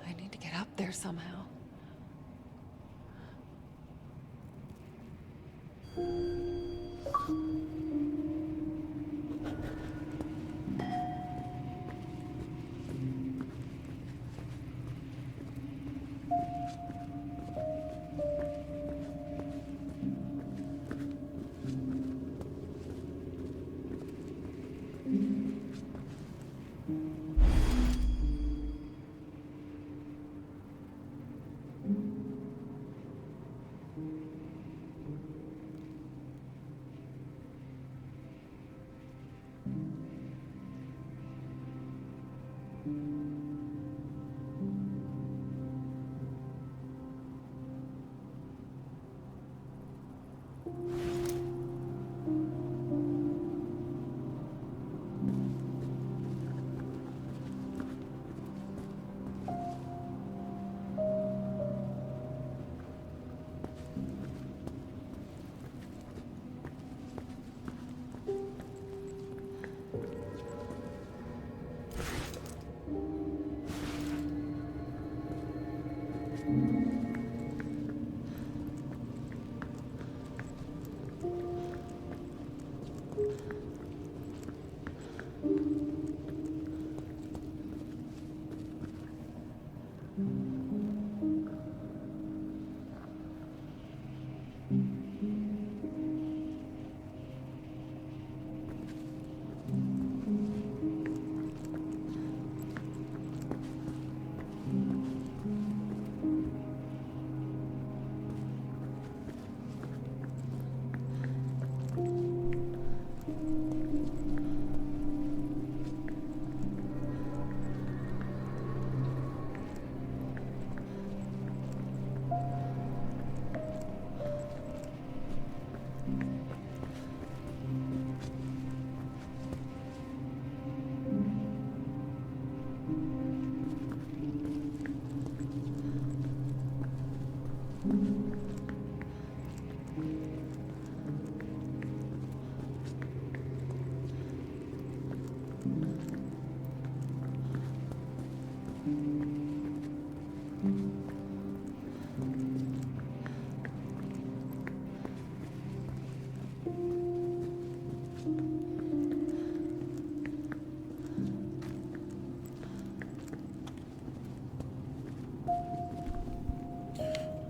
I need to get up there somehow.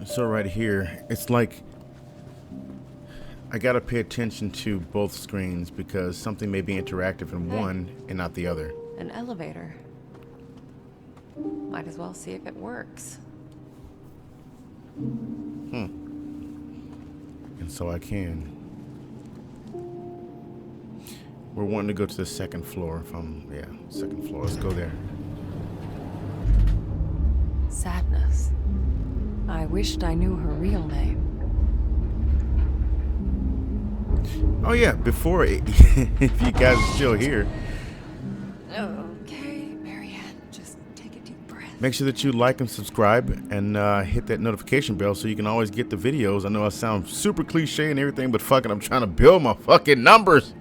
So right here, it's like I gotta pay attention to both screens because something may be interactive in one and not the other. An elevator. Might as well see if it works. And so I can. We're wanting to go to the second floor. Second floor. Let's go there. Sadness. I wished I knew her real name. Oh yeah, before if you guys are still here, Okay, Marianne, just take a deep breath. make sure that you like and subscribe and hit that notification bell so you can always get the videos. I know I sound super cliche and everything, but fucking I'm trying to build my fucking numbers.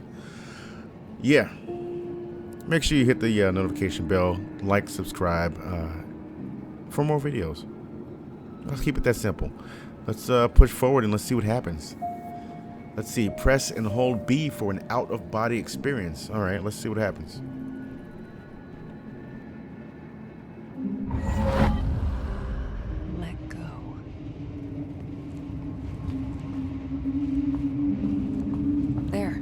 Yeah. Make sure you hit the notification bell, like, subscribe for more videos. Let's keep it that simple. Let's push forward and let's see what happens. Let's see. Press and hold B for an out-of-body experience. All right, let's see what happens. Let go. There.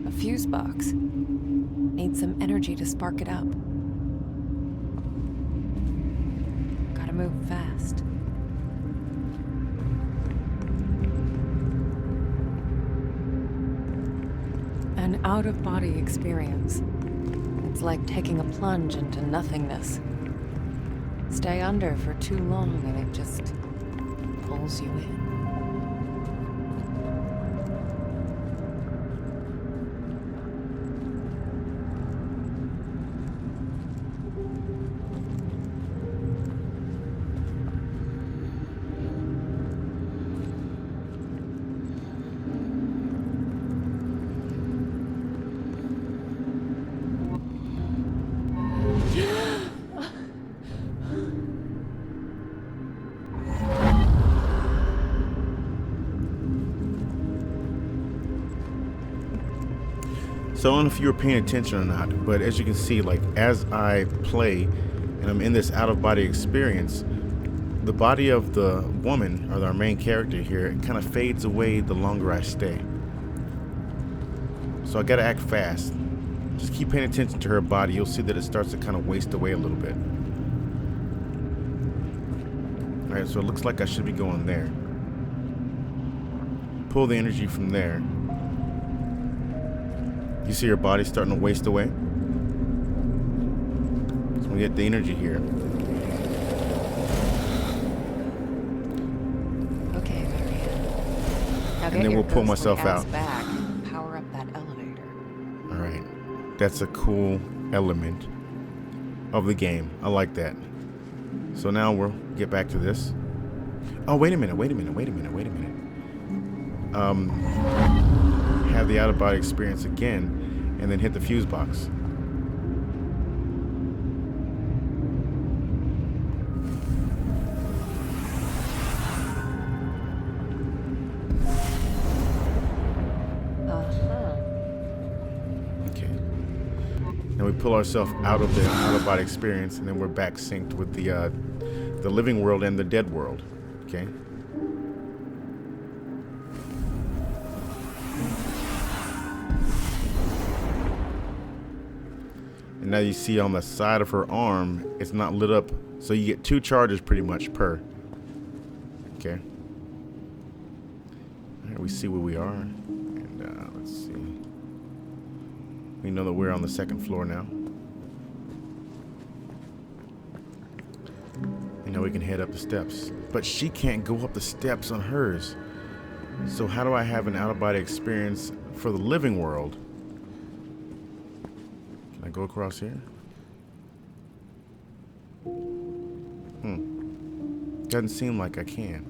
A fuse box. Need some energy to spark it up. Gotta move fast. An out-of-body experience. It's like taking a plunge into nothingness. Stay under for too long and it just pulls you in. So I don't know if you were paying attention or not, but as you can see, like as I play and I'm in this out-of-body experience, the body of the woman, or our main character here, it kind of fades away the longer I stay. So I gotta act fast. Just keep paying attention to her body. You'll see that it starts to kind of waste away a little bit. Alright, so it looks like I should be going there. Pull the energy from there. You see your body starting to waste away? So we get the energy here. Okay, Marianne. Now And then we'll pull myself out. Back and power up that elevator. Alright. That's a cool element of the game. I like that. So now we'll get back to this. Oh, wait a minute. Have the out-of-body experience again, and then hit the fuse box. Okay. Now we pull ourselves out of the out-of-body experience, and then we're back synced with the living world and the dead world. Okay. And now you see on the side of her arm, it's not lit up. So you get 2 charges pretty much per. Okay. All right, we see where we are. And let's see. We know that we're on the 2nd floor now. And now we can head up the steps. But she can't go up the steps on hers. So how do I have an out-of-body experience for the living world? Can I go across here? Doesn't seem like I can.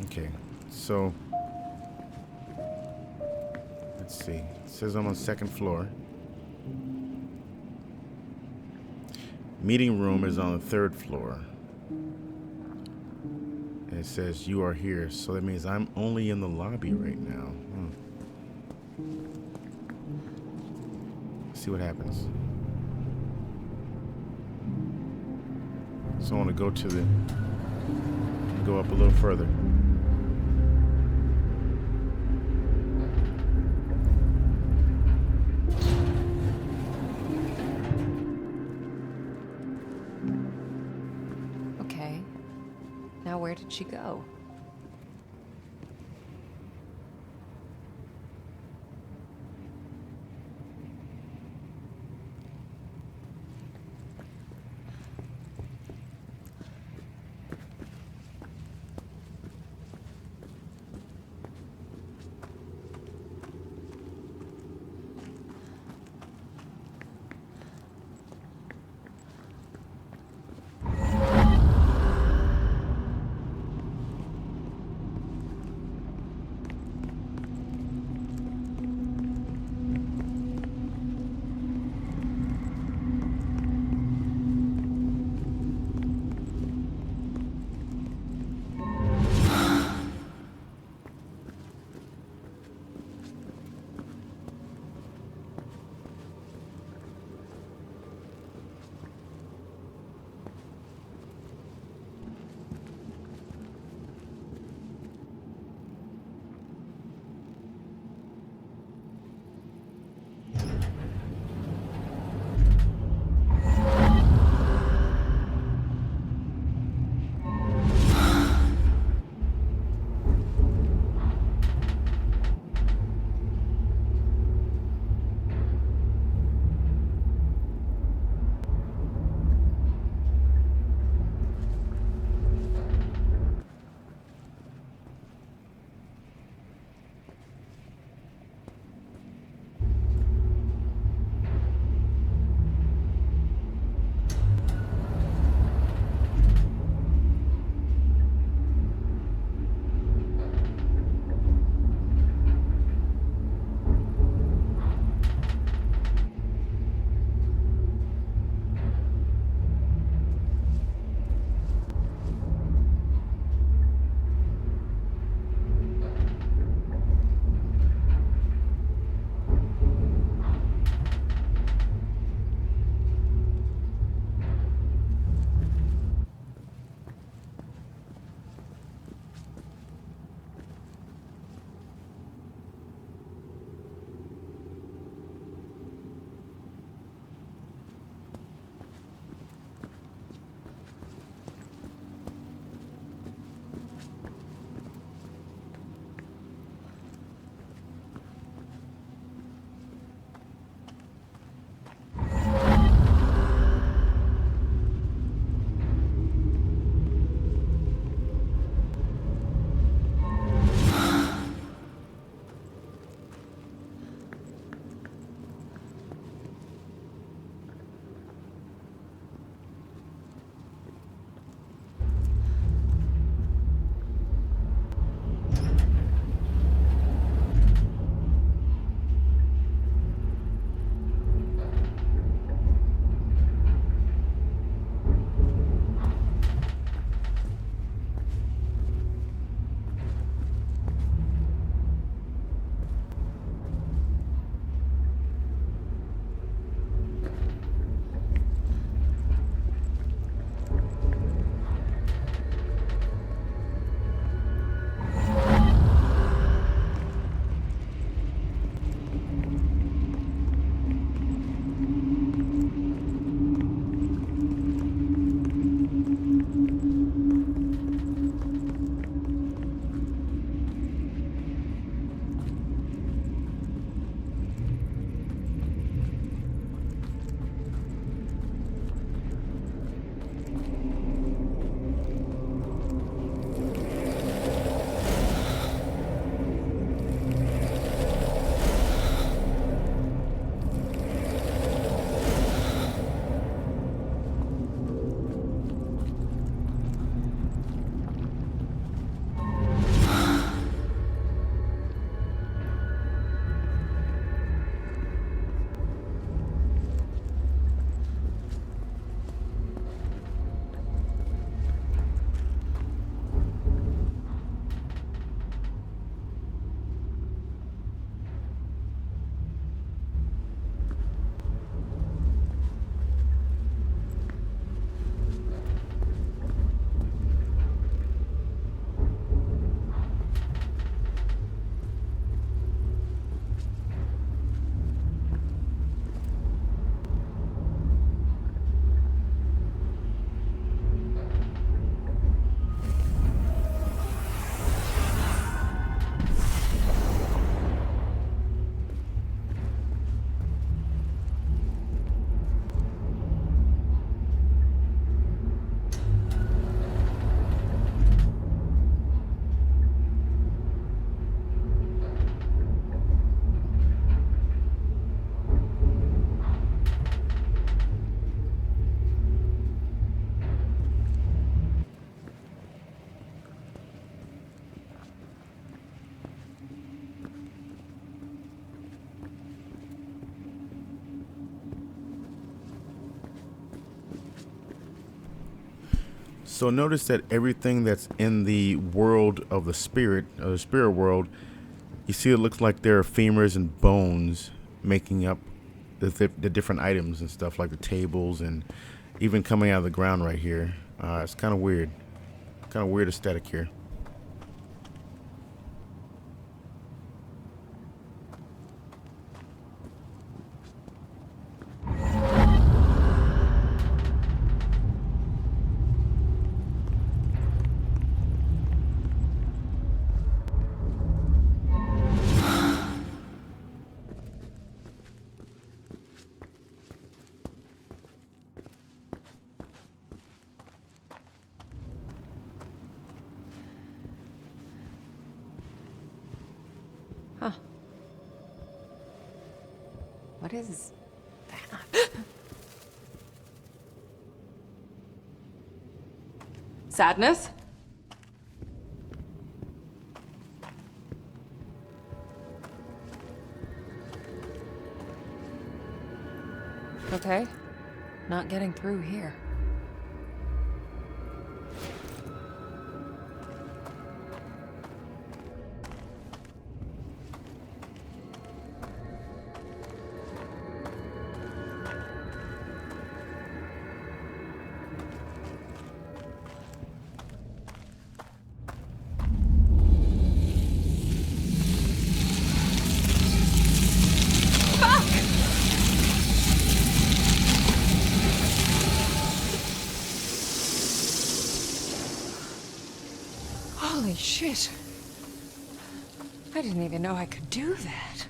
Okay, so let's see. It says I'm on 2nd floor. Meeting room is on the 3rd floor. And it says you are here, so that means I'm only in the lobby right now. Let's see what happens. So I want to go go up a little further. Okay. Now where did she go? So notice that everything that's in the world of the spirit world, you see it looks like there are femurs and bones making up the different items and stuff, like the tables and even coming out of the ground right here. It's kind of weird. Kind of weird aesthetic here. Huh. What is that? Sadness? Okay. Not getting through here. Holy shit. I didn't even know I could do that.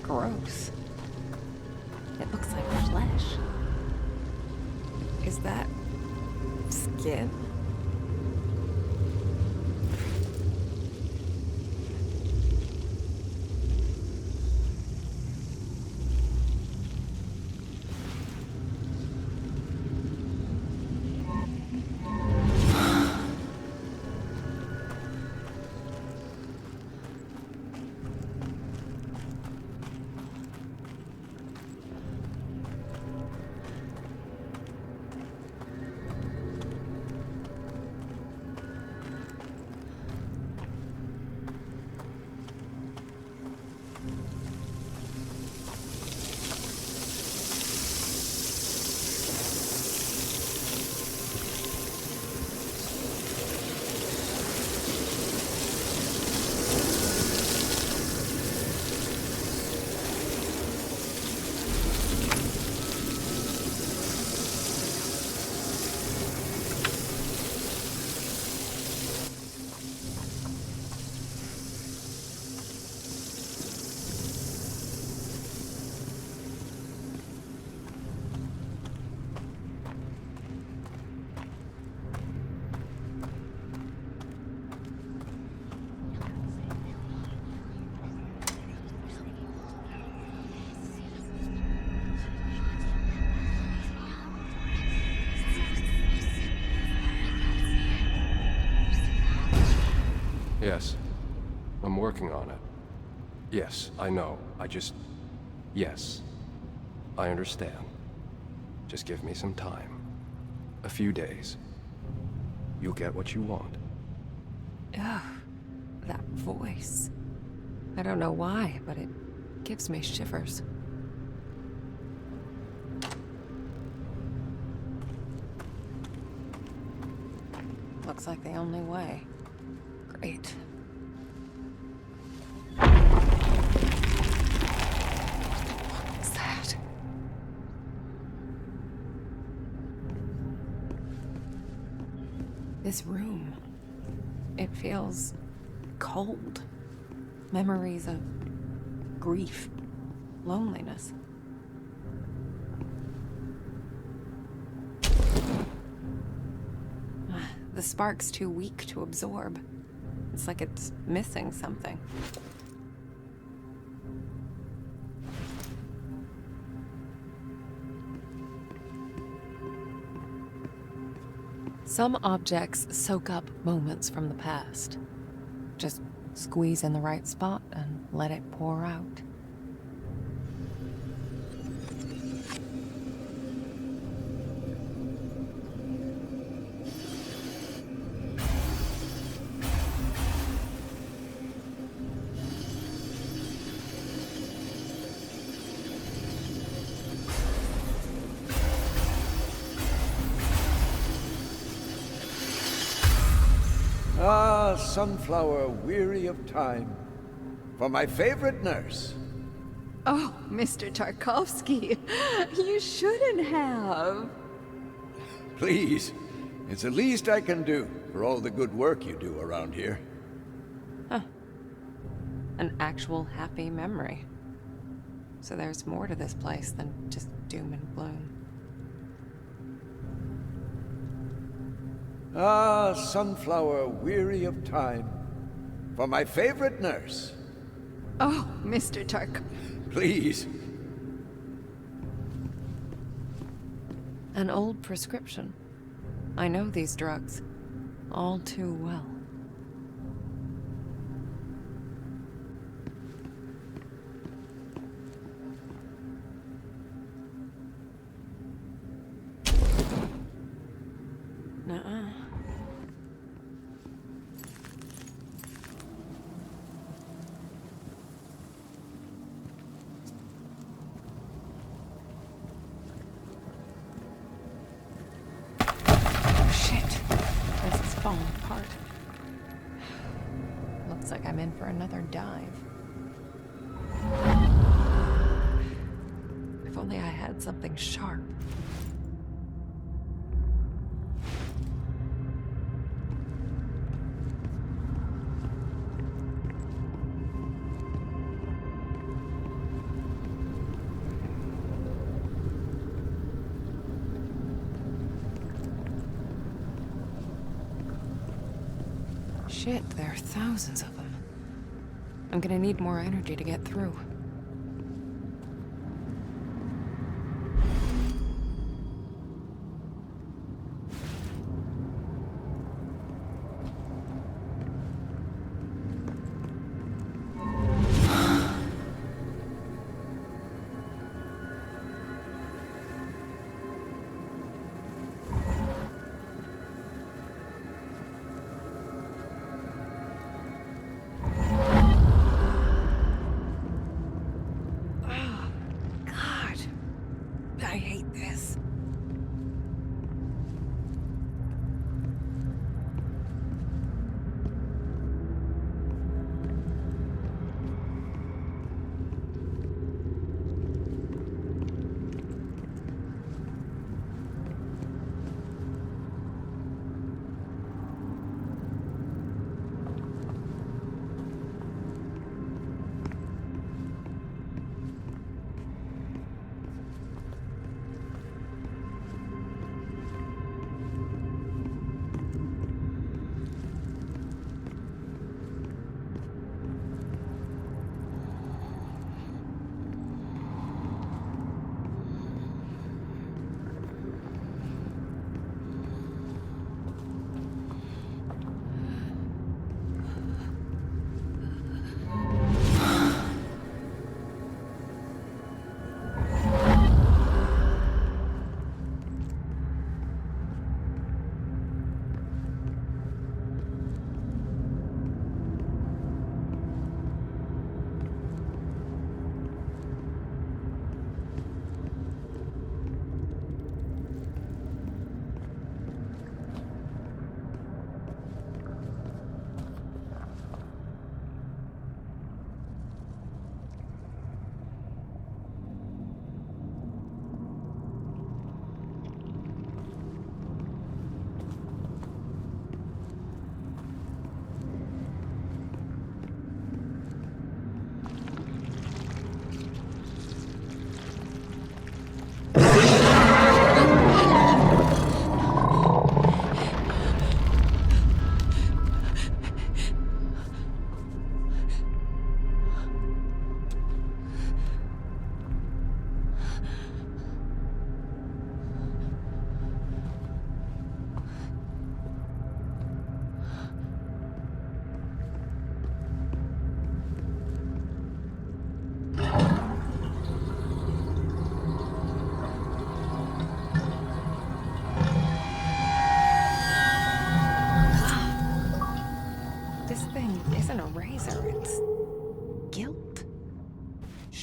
Gross. It looks like flesh. Is that skin? Yes. I'm working on it. Yes, I know. Yes. I understand. Just give me some time. A few days. You'll get what you want. Ugh, that voice. I don't know why, but it gives me shivers. Looks like the only way. Great. What was that? This room, it feels cold. Memories of grief, loneliness. The spark's too weak to absorb. It's like it's missing something. Some objects soak up moments from the past. Just squeeze in the right spot and let it pour out. Ah, Sunflower, weary of time. For my favorite nurse. Oh, Mr. Tarkovsky, you shouldn't have. Please, it's the least I can do for all the good work you do around here. An actual happy memory. So there's more to this place than just doom and gloom. Ah, Sunflower, weary of time. For my favorite nurse. Oh, Mr. Tark. Please. An old prescription. I know these drugs all too well. Nuh-uh. Shit. This is falling apart. Looks like I'm in for another dive. If only I had something sharp. Shit, there are thousands of them. I'm gonna need more energy to get through.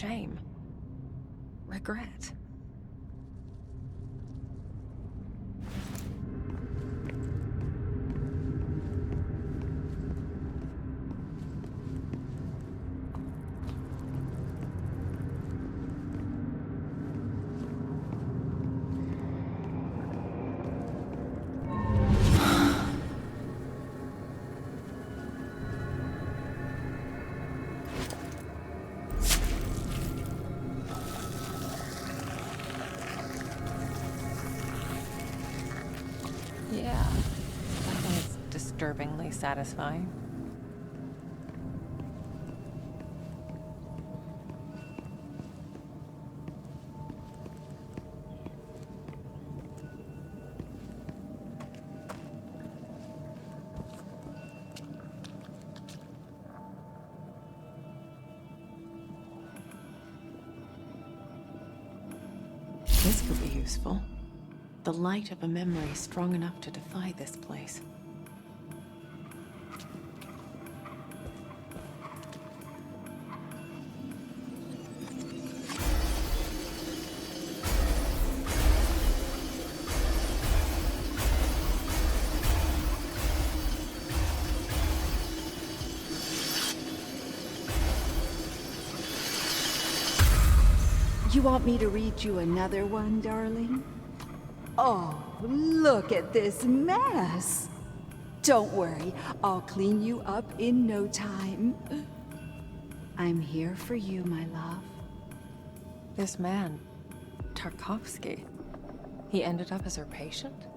shame, regret. Yeah, that is disturbingly satisfying. This could be useful. The light of a memory strong enough to defy this place. You want me to read you another one, darling? Oh, look at this mess. Don't worry, I'll clean you up in no time. I'm here for you, my love. This man, Tarkovsky, he ended up as her patient?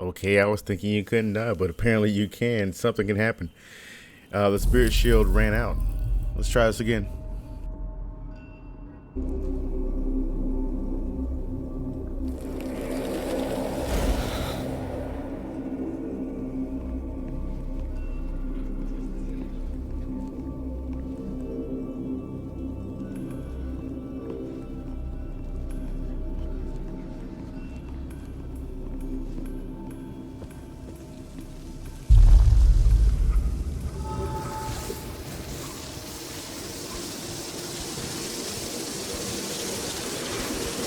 Okay, I was thinking you couldn't die, but apparently you can. Something can happen. The spirit shield ran out. Let's try this again.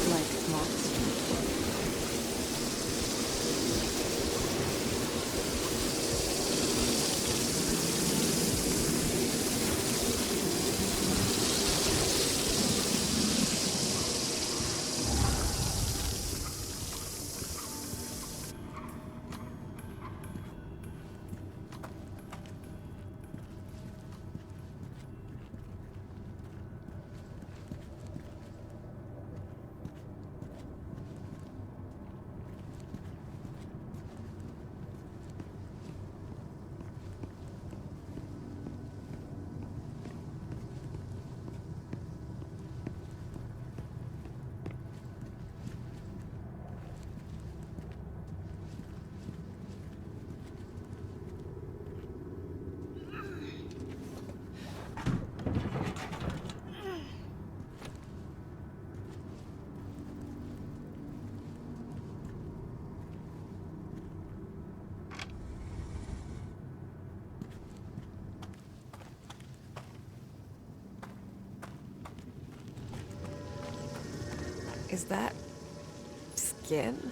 Like monsters. Is that skin?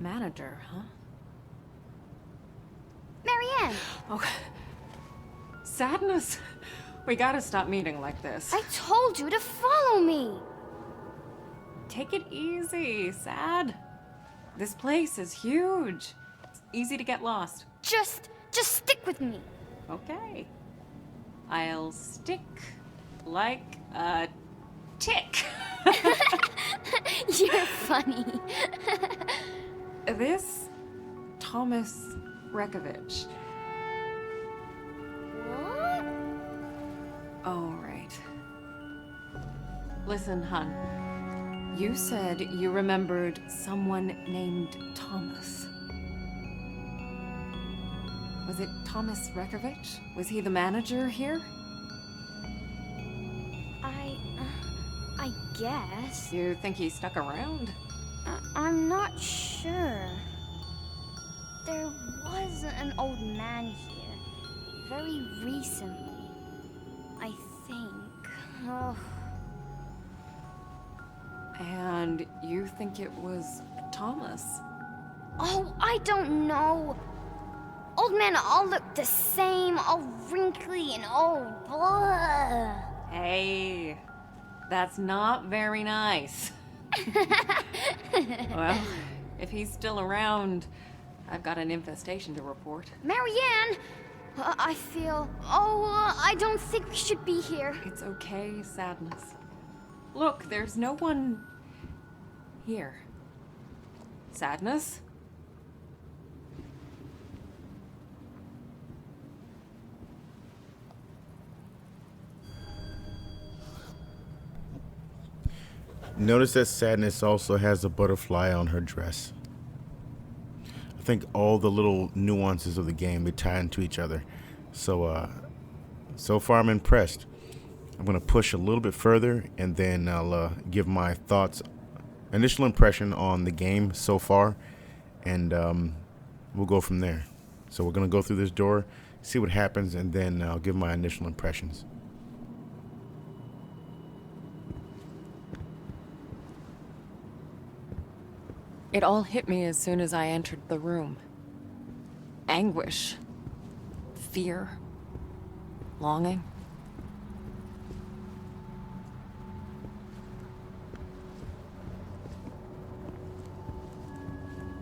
Manager, huh? Marianne! Oh, Sadness. We gotta stop meeting like this. I told you to follow me! Take it easy, Sad. This place is huge. It's easy to get lost. Just stick with me. Okay. I'll stick like a tick. You're funny. This Thomas Rekovich. What? Oh, right. Listen, hun. You said you remembered someone named Thomas. Was it Thomas Rekovich? Was he the manager here? I guess. You think he stuck around? I'm not sure. There was an old man here. Very recently. I think. Oh. And you think it was Thomas? Oh, I don't know. Old men all look the same, all wrinkly and old. Blah. Hey, that's not very nice. Well, if he's still around, I've got an infestation to report. Marianne! I feel... I don't think we should be here. It's okay, Sadness. Look, there's no one here. Sadness? Notice that Sadness also has a butterfly on her dress. I think all the little nuances of the game, they tie into each other. So So far, I'm impressed. I'm going to push a little bit further, and then I'll give my thoughts, initial impression on the game so far, and we'll go from there. So we're going to go through this door, see what happens, and then I'll give my initial impressions. It all hit me as soon as I entered the room. Anguish. Fear. Longing.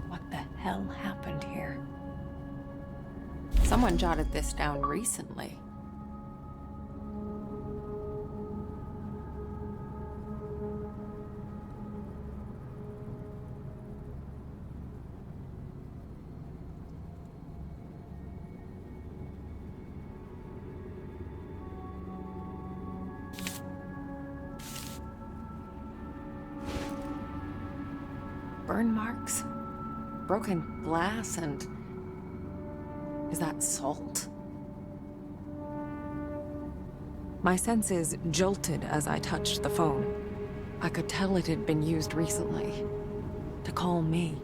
What the hell happened here? Someone jotted this down recently. Burn marks, broken glass, and... is that salt? My senses jolted as I touched the phone. I could tell it had been used recently to call me.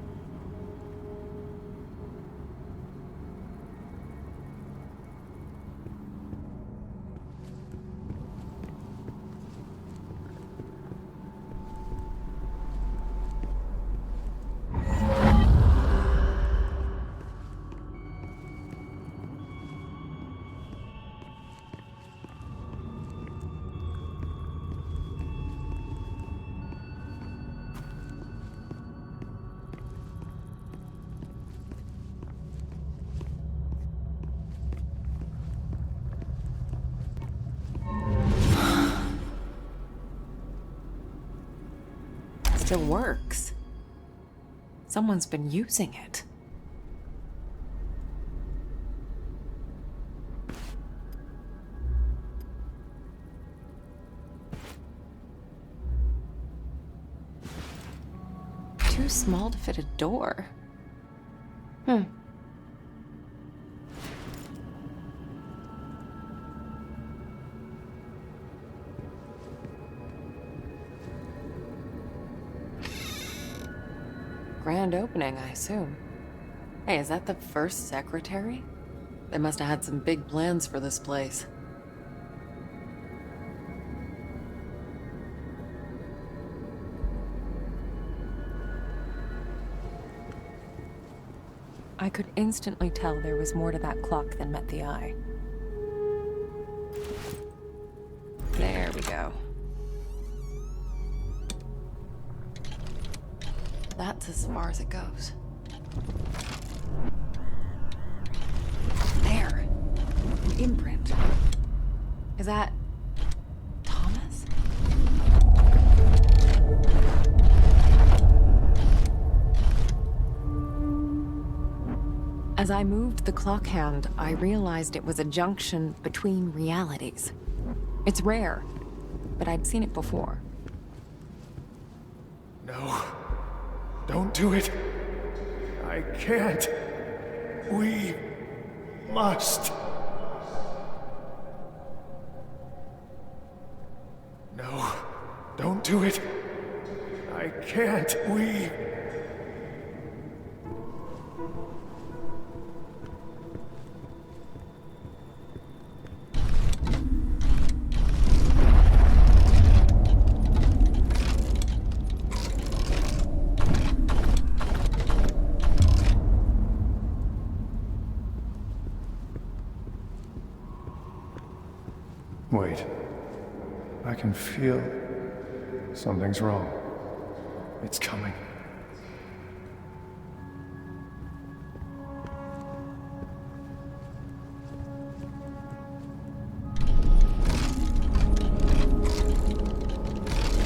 Still works. Someone's been using it. Too small to fit a door. Grand opening, I assume. Hey, is that the first secretary? They must have had some big plans for this place. I could instantly tell there was more to that clock than met the eye. There we go. That's as far as it goes. There. An imprint. Is that... Thomas? As I moved the clock hand, I realized it was a junction between realities. It's rare, but I'd seen it before. No. Don't do it. I can't. We must. No. Don't do it. I can't. We... Wait. I can feel something's wrong. It's coming.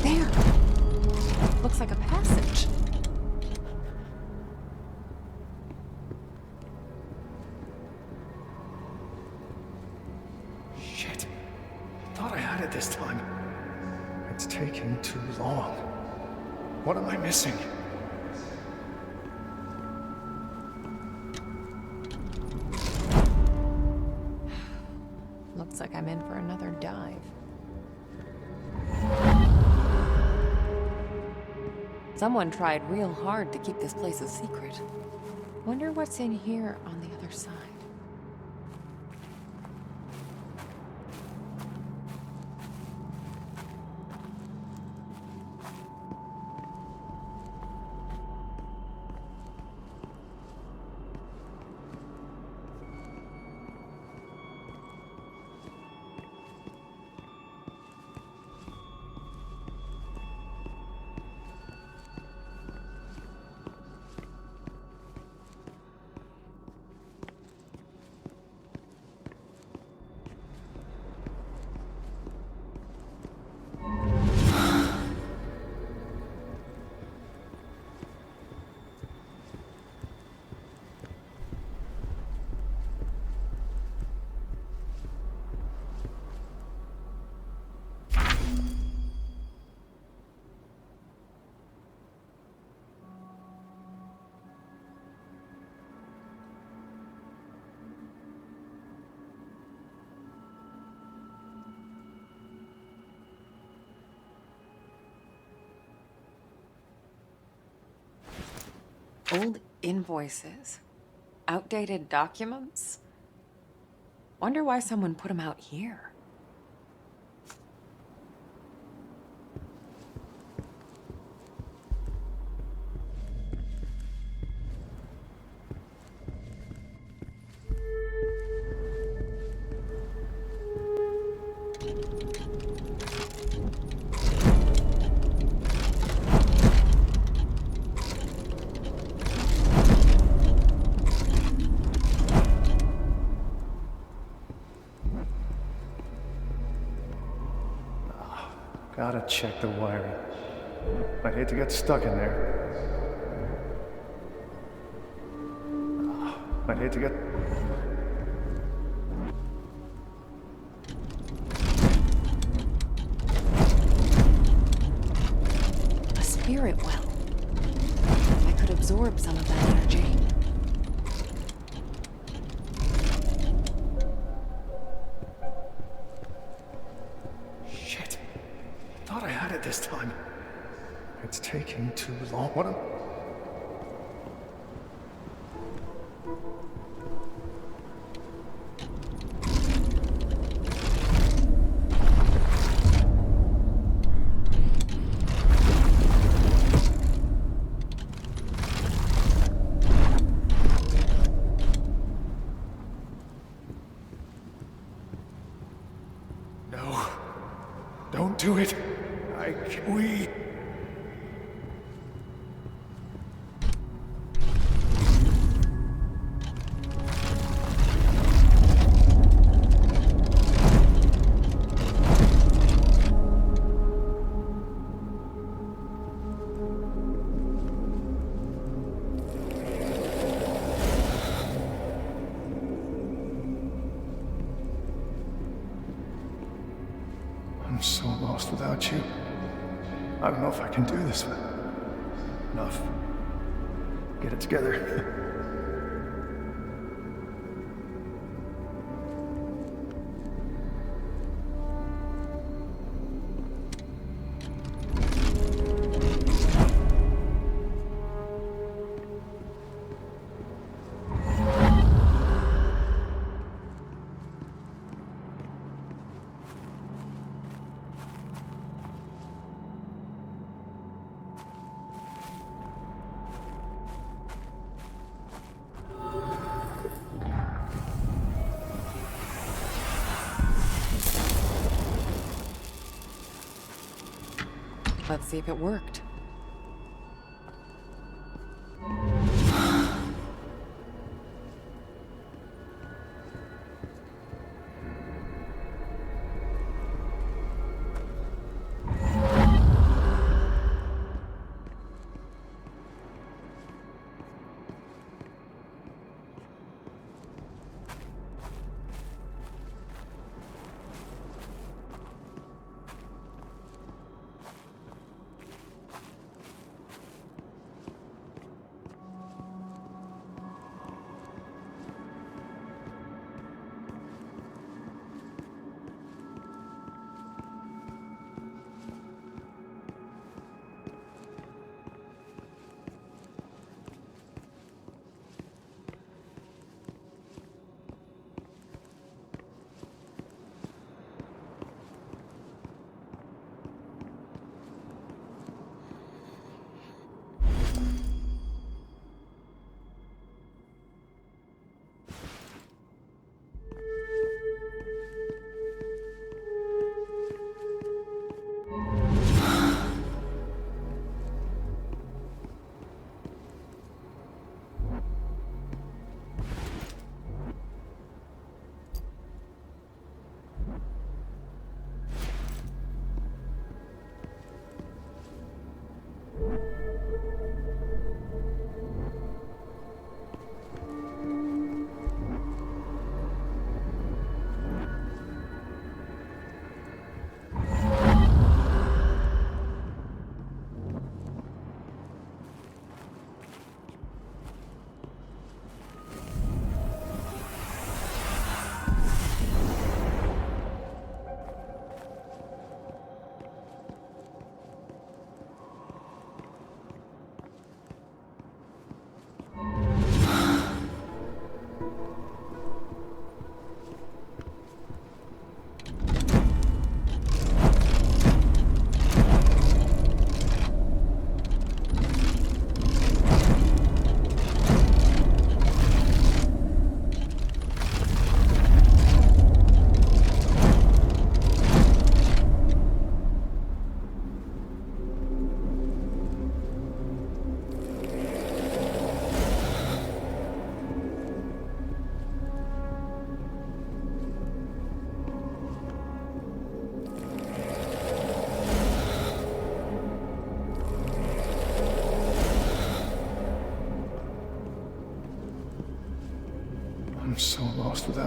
There! Looks like a passage. Shit. Thought I had it this time. It's taking too long. What am I missing? Looks like I'm in for another dive. Someone tried real hard to keep this place a secret. Wonder what's in here on the other side. Old invoices. Outdated documents. Wonder why someone put them out here. Gotta check the wiring. I'd hate to get stuck in there. I'd hate to get... A spirit well. I could absorb some of that energy. Shit. Thought I had it this time. It's taking too long. What am... No. Don't do it. We... I'm so lost without you. I don't know if I can do this. Enough. Get it together. Let's see if it worked.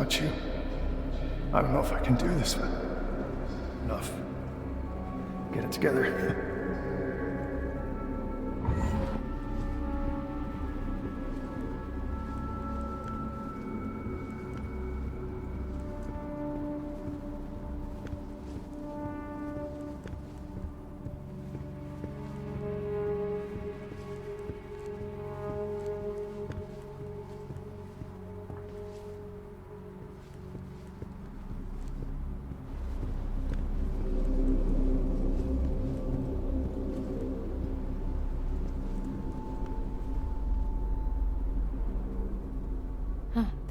without you. I don't know if I can do this, but enough. Get it together.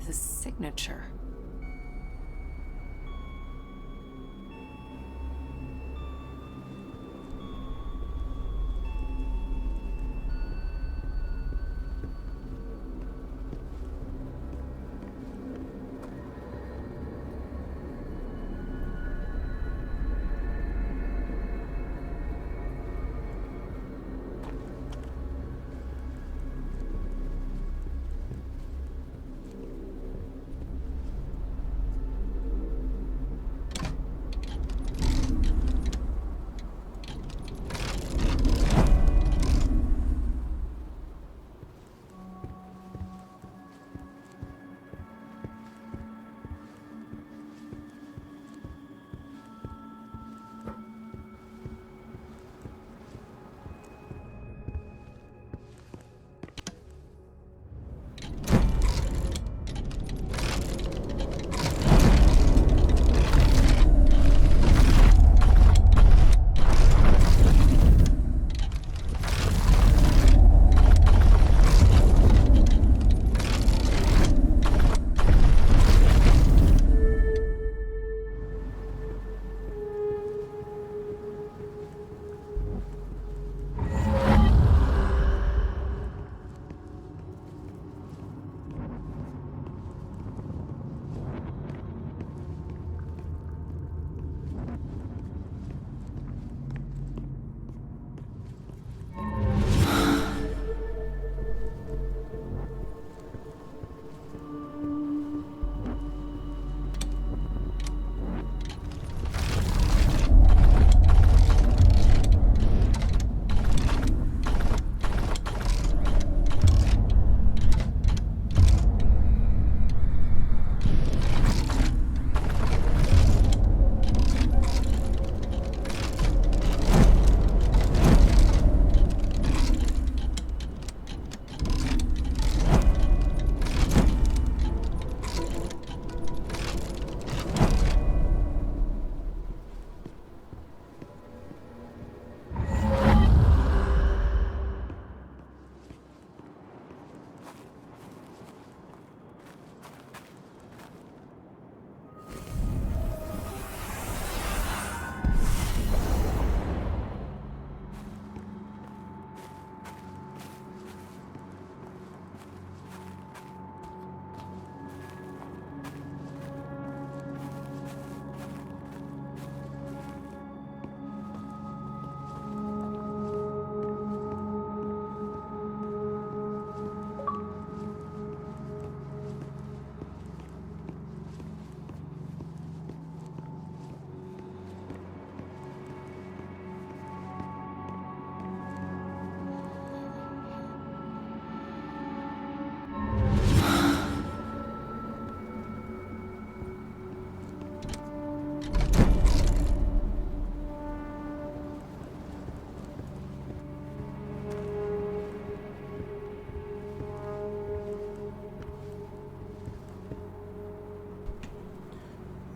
The signature.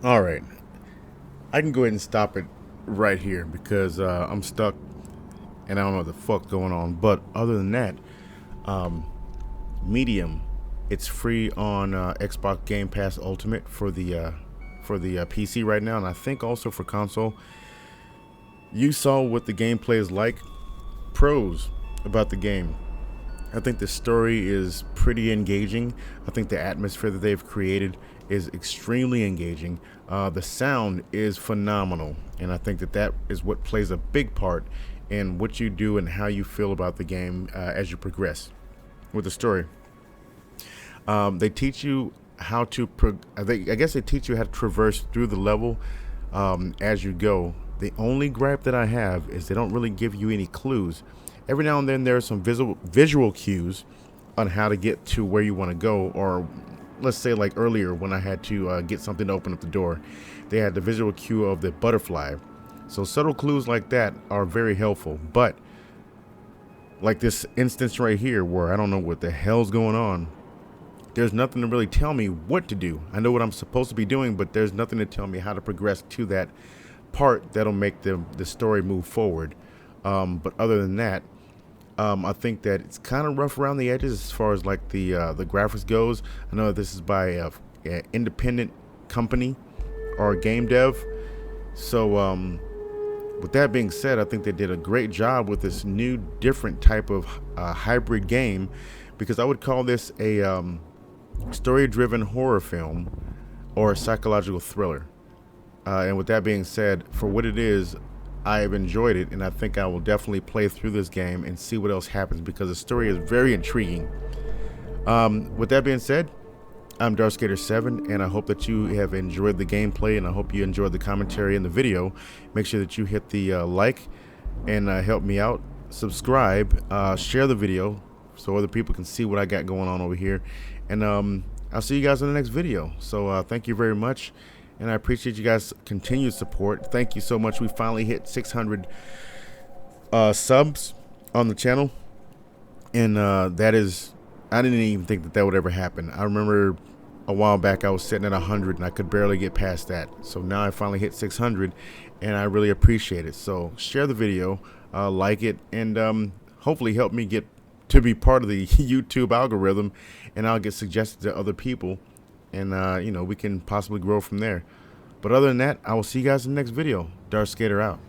All right, I can go ahead and stop it right here because I'm stuck and I don't know what the fuck's going on. But other than that, Medium, it's free on Xbox Game Pass Ultimate for the PC right now, and I think also for console. You saw what the gameplay is like. Pros about the game: I think the story is pretty engaging. I think the atmosphere that they've created is extremely engaging. The sound is phenomenal, and I think that is what plays a big part in what you do and how you feel about the game as you progress with the story. They teach you how to I guess they teach you how to traverse through the level as you go. The only gripe that I have is they don't really give you any clues. Every now and then there are some visual cues on how to get to where you want to go, or let's say like earlier when I had to get something to open up the door, they had the visual cue of the butterfly. So subtle clues like that are very helpful. But like this instance right here where I don't know what the hell's going on, there's nothing to really tell me what to do. I know what I'm supposed to be doing, but there's nothing to tell me how to progress to that part that'll make the story move forward. But other than that, I think that it's kind of rough around the edges as far as like the graphics goes. I know this is by an independent company or a game dev. So with that being said, I think they did a great job with this new different type of hybrid game, because I would call this a story-driven horror film or a psychological thriller. And with that being said, for what it is, I have enjoyed it, and I think I will definitely play through this game and see what else happens, because the story is very intriguing. With that being said, I'm Darthskater7, and I hope that you have enjoyed the gameplay, and I hope you enjoyed the commentary in the video. Make sure that you hit the like and help me out. Subscribe, share the video so other people can see what I got going on over here. And I'll see you guys in the next video. So thank you very much, and I appreciate you guys' continued support. Thank you so much. We finally hit 600 subs on the channel, and that is, I didn't even think that would ever happen. I remember a while back I was sitting at 100 and I could barely get past that. So now I finally hit 600, and I really appreciate it. So share the video, like it, and hopefully help me get to be part of the YouTube algorithm, and I'll get suggested to other people, and you know, we can possibly grow from there. But other than that, I will see you guys in the next video. Darthskater out.